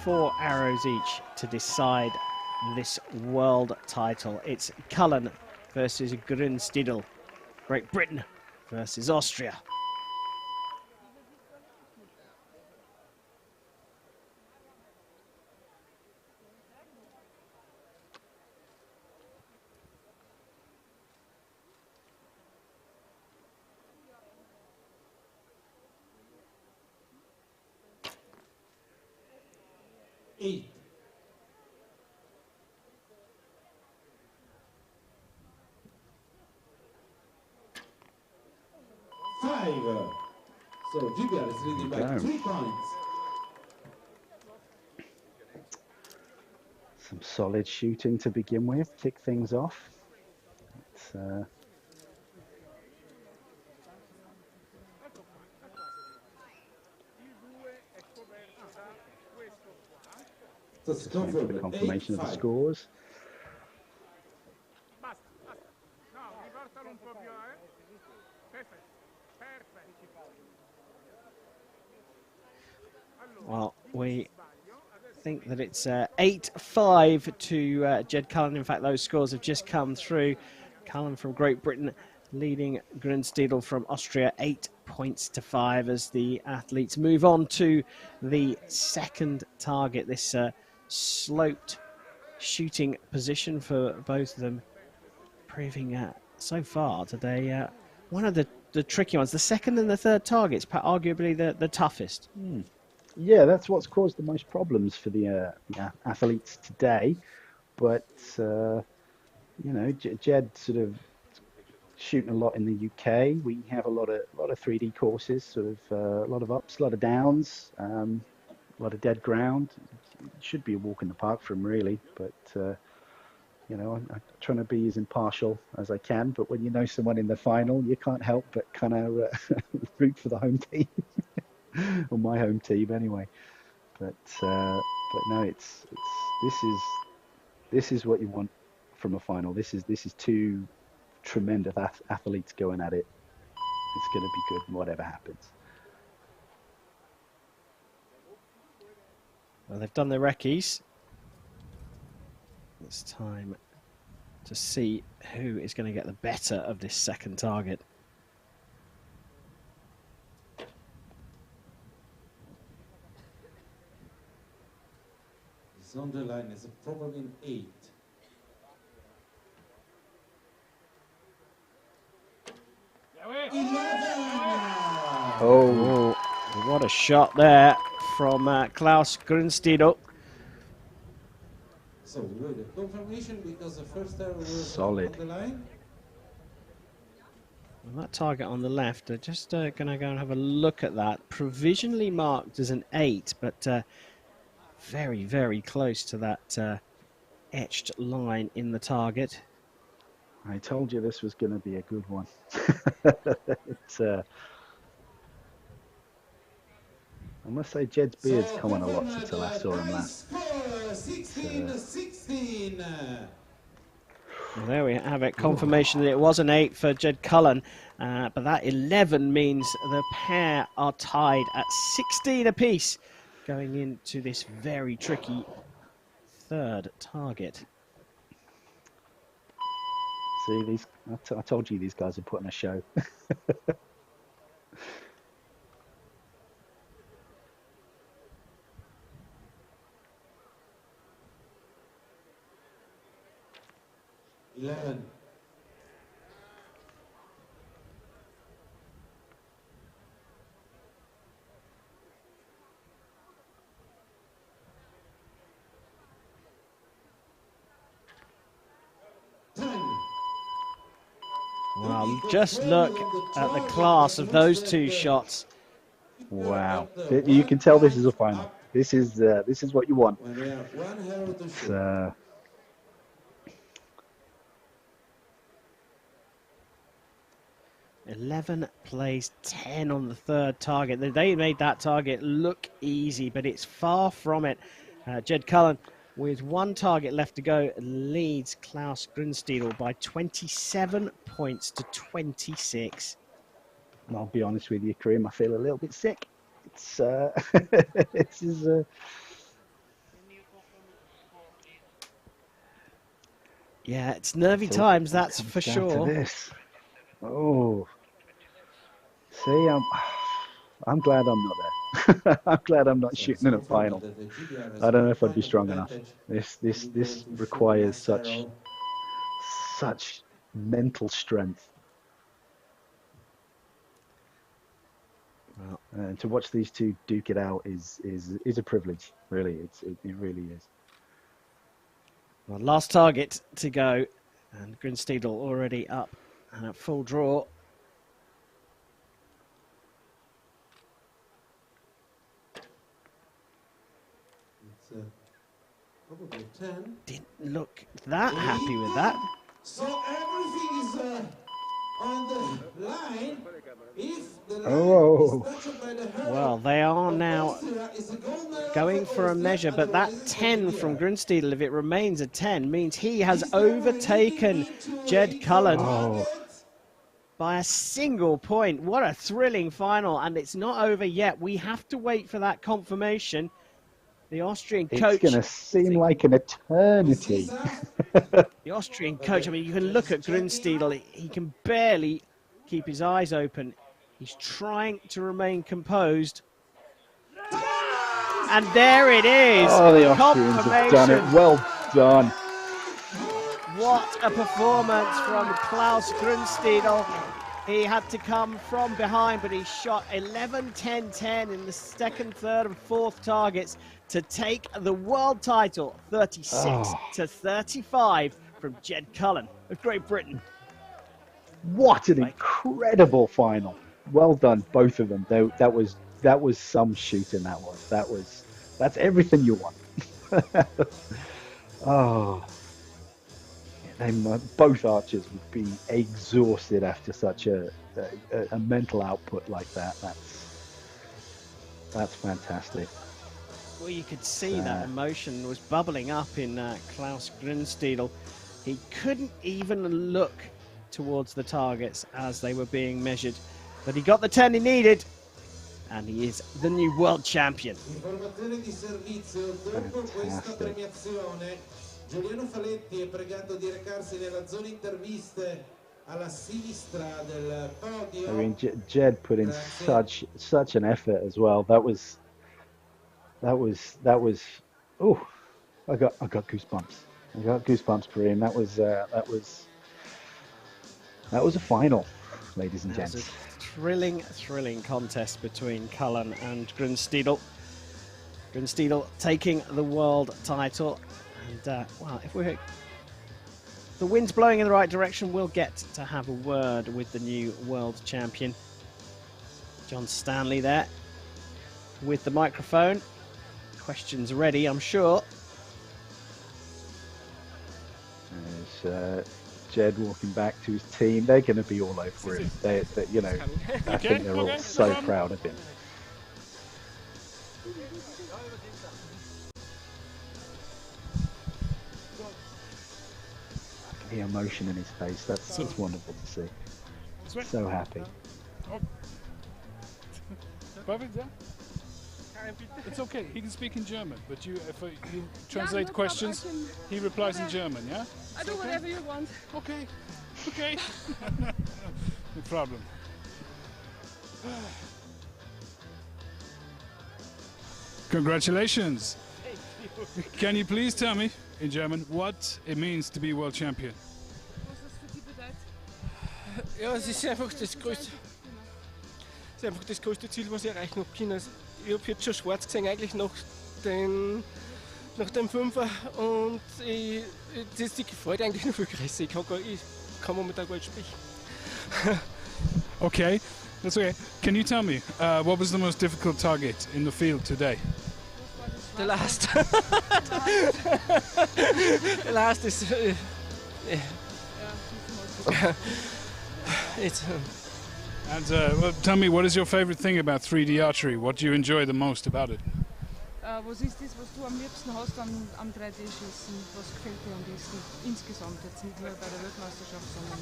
4 arrows each to decide this world title. It's Cullen versus Grunstiedel, Great Britain versus Austria. Eight. Five. So GBR is leading by 3 points. Some solid shooting to begin with, kick things off. just waiting for the confirmation of the scores. Well, we think that it's 8-5 to Jed Cullen. In fact, those scores have just come through. Cullen from Great Britain leading Grünstiedel from Austria 8 points to 5 as the athletes move on to the second target. This sloped shooting position for both of them, proving so far today one of the tricky ones. The second and the third targets, arguably the toughest. Yeah, that's what's caused the most problems for the athletes today. But you know, Jed sort of shooting a lot in the UK. We have a lot of 3D courses, sort of a lot of ups, a lot of downs, a lot of dead ground. It should be a walk in the park for him, really. But you know, I'm trying to be as impartial as I can. But when you know someone in the final, you can't help but kind of root for the home team. Or my home team anyway, but no, this is what you want from a final. This is two tremendous athletes going at it. It's going to be good, whatever happens. Well, they've done their recce's. It's time to see who is going to get the better of this second target. On the line is probably an 8. Oh, what a shot there from Klaus Grünstiedel. So good confirmation because the first arrow was solid on the line. Well, that target on the left, they're just going to go and have a look at that. Provisionally marked as an 8, but very, very close to that etched line in the target. I told you this was going to be a good one. It's, I must say Jed's beard's come on a lot since I last saw him last. 16-16. Well, there we have it, confirmation that it was an 8 for Jed Cullen, but that 11 means the pair are tied at 16 apiece, going into this very tricky third target. See, I told you these guys are putting a show. 11. Well, just look at the class of those two shots. Wow, you can tell this is a final. This is what you want. 11 plays 10 on the third target. They made that target look easy, but it's far from it. Jed Cullen, with one target left to go, leads Klaus Grünstiedel by 27 points to 26. I'll be honest with you, Karim, I feel a little bit sick. It's this is yeah, it's nervy times, that's for sure. This. Oh, see, I'm glad I'm not there. I'm glad I'm not shooting in a final. I don't know if I'd be strong enough. This requires such mental strength. Well, and to watch these two duke it out is a privilege. Really, it really is. Well, last target to go, and Grünstiedel already up and at full draw. It's probably 10. Didn't look that happy with that. So everything is on the line. If the line Oh. is touched by the hurdle, Well, they are now Austria is a gold medal going for a measure, but that 10 from Grunsteidl, if it remains a 10, means he has overtaken Jed Cullen by a single point. What a thrilling final, and it's not over yet. We have to wait for that confirmation. The Austrian coach... It's going to seem like an eternity. The Austrian coach, I mean, you can look at Grunsteidl. He can barely keep his eyes open. He's trying to remain composed. And there it is. Oh, the Austrians have done it. Well done. What a performance from Klaus Grunsteidl. He had to come from behind, but he shot 11, 10, 10 in the second, third, and fourth targets to take the world title, 36 to 35 from Jed Cullen of Great Britain. What an incredible final! Well done, both of them. That was some shooting. That's everything you want. Oh. Both archers would be exhausted after such a mental output like that. That's fantastic. Well, you could see that emotion was bubbling up in Klaus Grunsteidl. He couldn't even look towards the targets as they were being measured, but he got the 10 he needed, and he is the new world champion. Giuliano Faletti è pregato di recarsi nella zona interviste alla sinistra del podio. I mean, Jed put in such an effort as well. That was. Oh, I got goosebumps. I got goosebumps for him. That was a final, ladies and gents. It was a thrilling contest between Cullen and Grunsteidl. Grunsteidl taking the world title. And, well, if the wind's blowing in the right direction, we'll get to have a word with the new world champion. John Stanley there with the microphone. Questions ready, I'm sure. There's Jed walking back to his team. They're going to be all over him. I think they're all so proud of him. The emotion in his face, that's wonderful to see. So happy. Perfect, yeah? It's okay, he can speak in German, but if you translate questions, he replies in German, yeah? I do whatever you want. Okay, okay. No problem. Congratulations. Can you please tell me, in German, what it means to be world champion? Ja, es ist einfach das größte Ziel, was ich erreichen habe können. Ich habe jetzt schon schwarz gesehen, eigentlich nach dem Fünfer, und die Freude eigentlich noch viel größer. Ich kann momentan gar nicht sprechen. Okay, that's okay. Can you tell me, what was the most difficult target in the field today? The last. The last is... And well, tell me, what is your favorite thing about 3D archery? What do you enjoy the most about it? Was ist das, was du am liebsten hast am 3D-Schießen? Was gefällt dir am besten? Insgesamt, jetzt nicht nur bei der Weltmeisterschaft, sondern...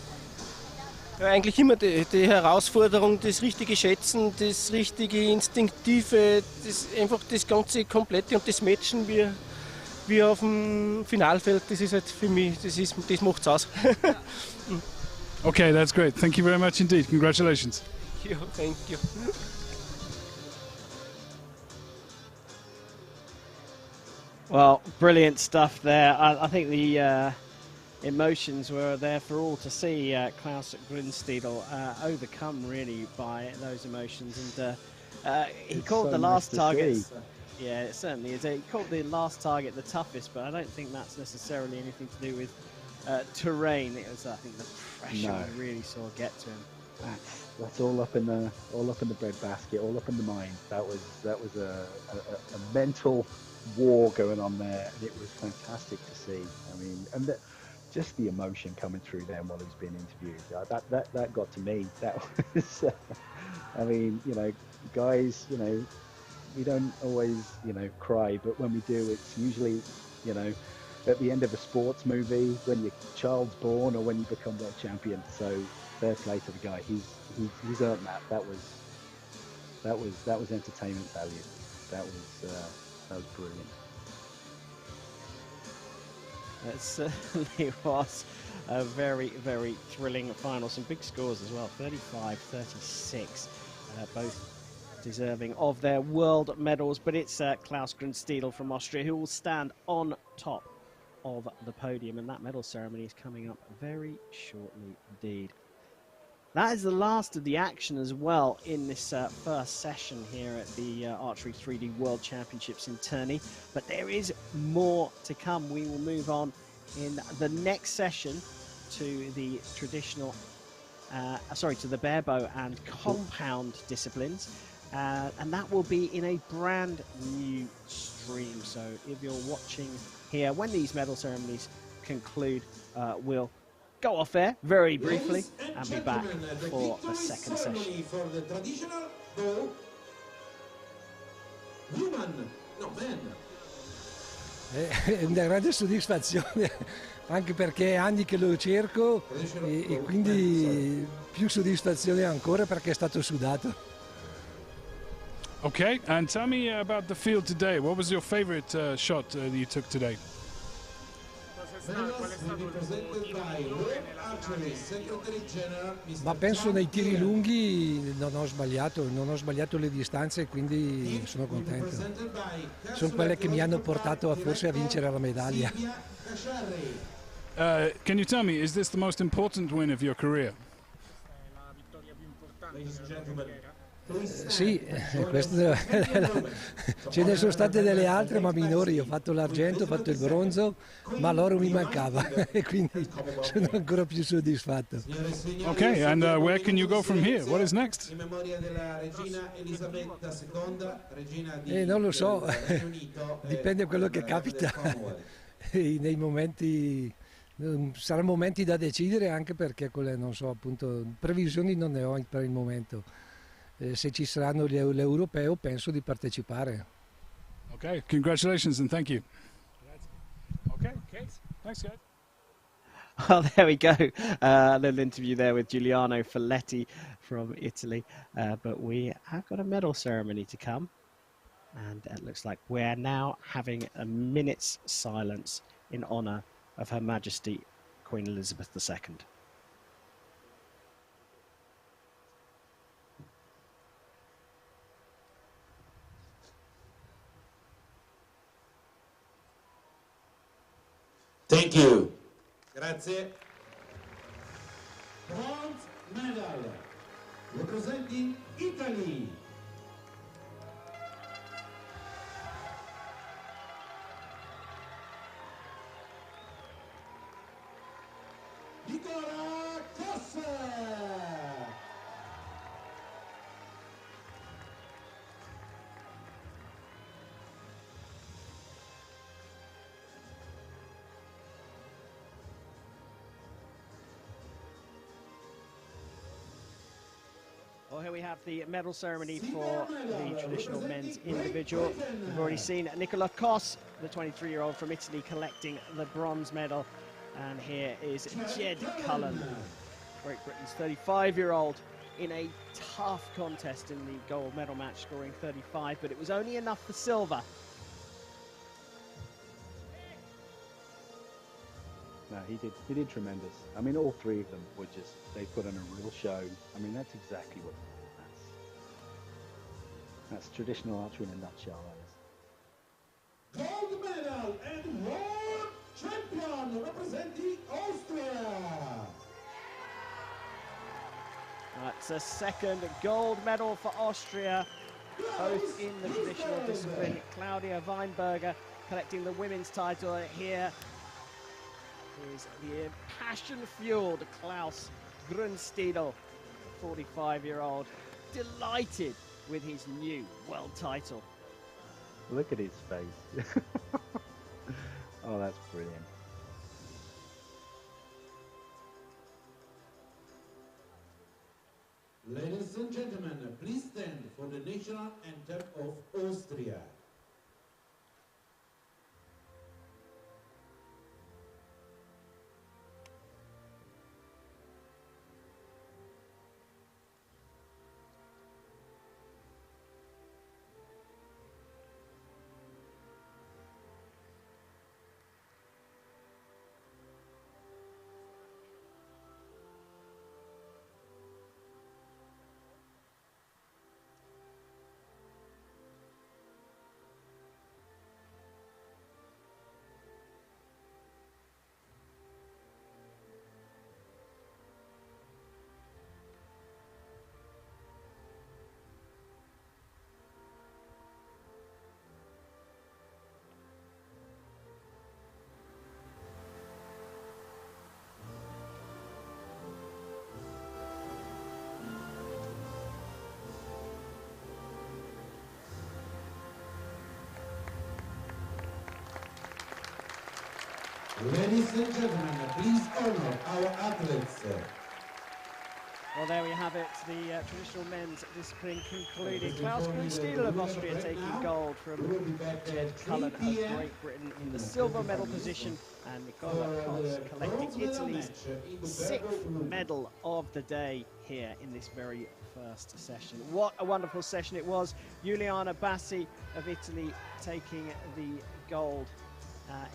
Ja, eigentlich immer die Herausforderung, das richtige Schätzen, das richtige Instinktive, einfach das ganze Komplette und das Matchen wie auf dem Finalfeld, das ist halt für mich, das macht's aus. Okay, that's great. Thank you very much indeed. Congratulations. Yeah, thank you. Well, brilliant stuff there. I think the emotions were there for all to see. Klaus Grunsteidl overcome really by those emotions, and he called the last target. Yeah, it certainly is. He called the last target the toughest, but I don't think that's necessarily anything to do with terrain. It was, I think, the pressure we really saw get to him. That's all up in the breadbasket, all up in the mind. That was a mental war going on there, and it was fantastic to see. I mean, and just the emotion coming through there while he's being interviewed. That got to me. That was, I mean, you know, guys, you know, we don't always, you know, cry, but when we do, it's usually, you know, at the end of a sports movie, when your child's born, or when you become world champion. So fair play to the guy. He's earned that. That was entertainment value. That was brilliant. It certainly was a very, very thrilling final. Some big scores as well, 35-36, both deserving of their world medals. But it's Klaus Grünstiedel from Austria who will stand on top of the podium, and that medal ceremony is coming up very shortly indeed. That is the last of the action as well in this first session here at the Archery 3D World Championships in Terni. But there is more to come. We will move on in the next session to the traditional, to the barebow and compound disciplines. And that will be in a brand new stream. So if you're watching here, when these medal ceremonies conclude, we'll go off air very briefly and be back for the second session. For the traditional bow, woman, no, man. È una grande soddisfazione, anche perché è anni che lo cerco e quindi più soddisfazione ancora perché è stato sudato. Okay, and tell me about the field today. What was your favorite shot that you took today? Ma penso nei tiri lunghi non ho sbagliato le distanze, quindi sono contento. Sono quelle che mi hanno portato forse a vincere la medaglia. Can you tell me, is this the most important win of your career? Sì, ce ne sono state delle altre ma minori. Ho fatto l'argento, ho fatto il bronzo, ma l'oro mi mancava e quindi sono ancora più soddisfatto. Okay, and where can you go from here? What is next? Non lo so, dipende da quello che capita. Nei momenti saranno momenti da decidere, anche perché quelle, non so, appunto, previsioni non ne ho per il momento. Se ci saranno l'europeo penso di partecipare. Okay, congratulations and thank you. Okay, thanks guys. Oh, there we go. A little interview there with Giuliano Folletti from Italy. But we have got a medal ceremony to come. And it looks like we're now having a minute's silence in honour of Her Majesty Queen Elizabeth II. Thank you. Grazie. Bronze medal representing Italy. Croce. Well, here we have the medal ceremony for the traditional men's individual. We've already seen Nicola Croce, the 23-year-old from Italy, collecting the bronze medal. And here is Jed Cullen, Great Britain's 35-year-old, in a tough contest in the gold medal match, scoring 35, but it was only enough for silver. No, he did tremendous. I mean, all three of them were just, they put on a real show. I mean, that's exactly what that's traditional archery in a nutshell. Gold medal and world champion representing Austria. That's a second gold medal for Austria, both in the traditional discipline. Claudia Weinberger collecting the women's title here. Is the passion-fueled Klaus Grünstiedel, 45-year-old, delighted with his new world title. Look at his face. Oh, that's brilliant. Ladies and gentlemen, please stand for the national anthem of Austria. Ladies and gentlemen, please honor our athletes. Well, there we have it. The traditional men's discipline concluded. Klaus Grunstiedel of Austria taking gold from Jed Cullen of Great Britain in the silver medal position, and Nicola Croce collecting Italy's 6th medal of the day here in this very first session. What a wonderful session it was. Giuliana Bassi of Italy taking the gold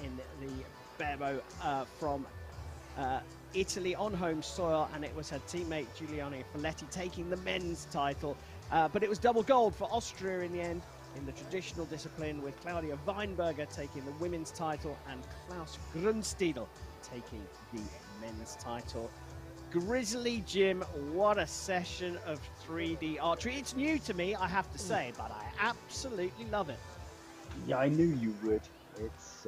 in the Barbaro from Italy on home soil, and it was her teammate Giuliano Folletti taking the men's title, but it was double gold for Austria in the end in the traditional discipline, with Claudia Weinberger taking the women's title and Klaus Grunstiedel taking the men's title. Grizzly Jim, what a session of 3D archery. It's new to me, I have to say, but I absolutely love it. Yeah, I knew you would. It's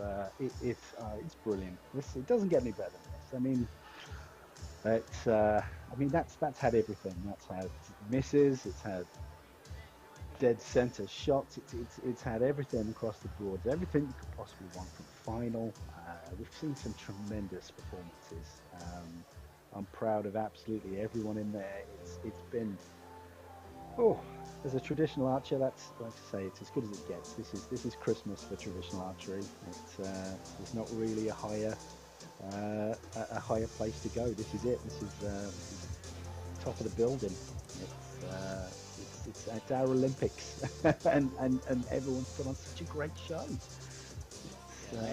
brilliant. It doesn't get any better than this. I mean, that's had everything. That's had misses. It's had dead center shots. It's had everything across the board. Everything you could possibly want from final. We've seen some tremendous performances. I'm proud of absolutely everyone in there. It's been. Oh, as a traditional archer, that's, like I say, it's as good as it gets. This is Christmas for traditional archery. There's not really a higher place to go. This is it. This is top of the building. It's our Olympics, and everyone's put on such a great show.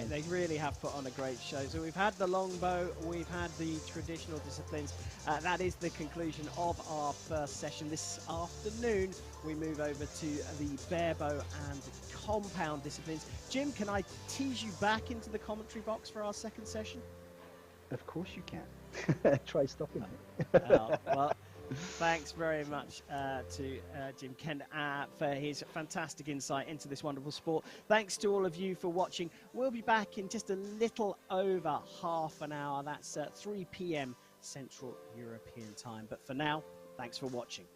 They really have put on a great show. So we've had the longbow, we've had the traditional disciplines. That is the conclusion of our first session. This afternoon, we move over to the barebow and compound disciplines. Jim, can I tease you back into the commentary box for our second session? Of course you can. Try stopping me. Well, thanks very much to Jim Kent for his fantastic insight into this wonderful sport. Thanks to all of you for watching. We'll be back in just a little over half an hour. That's 3 p.m. Central European time. But for now, thanks for watching.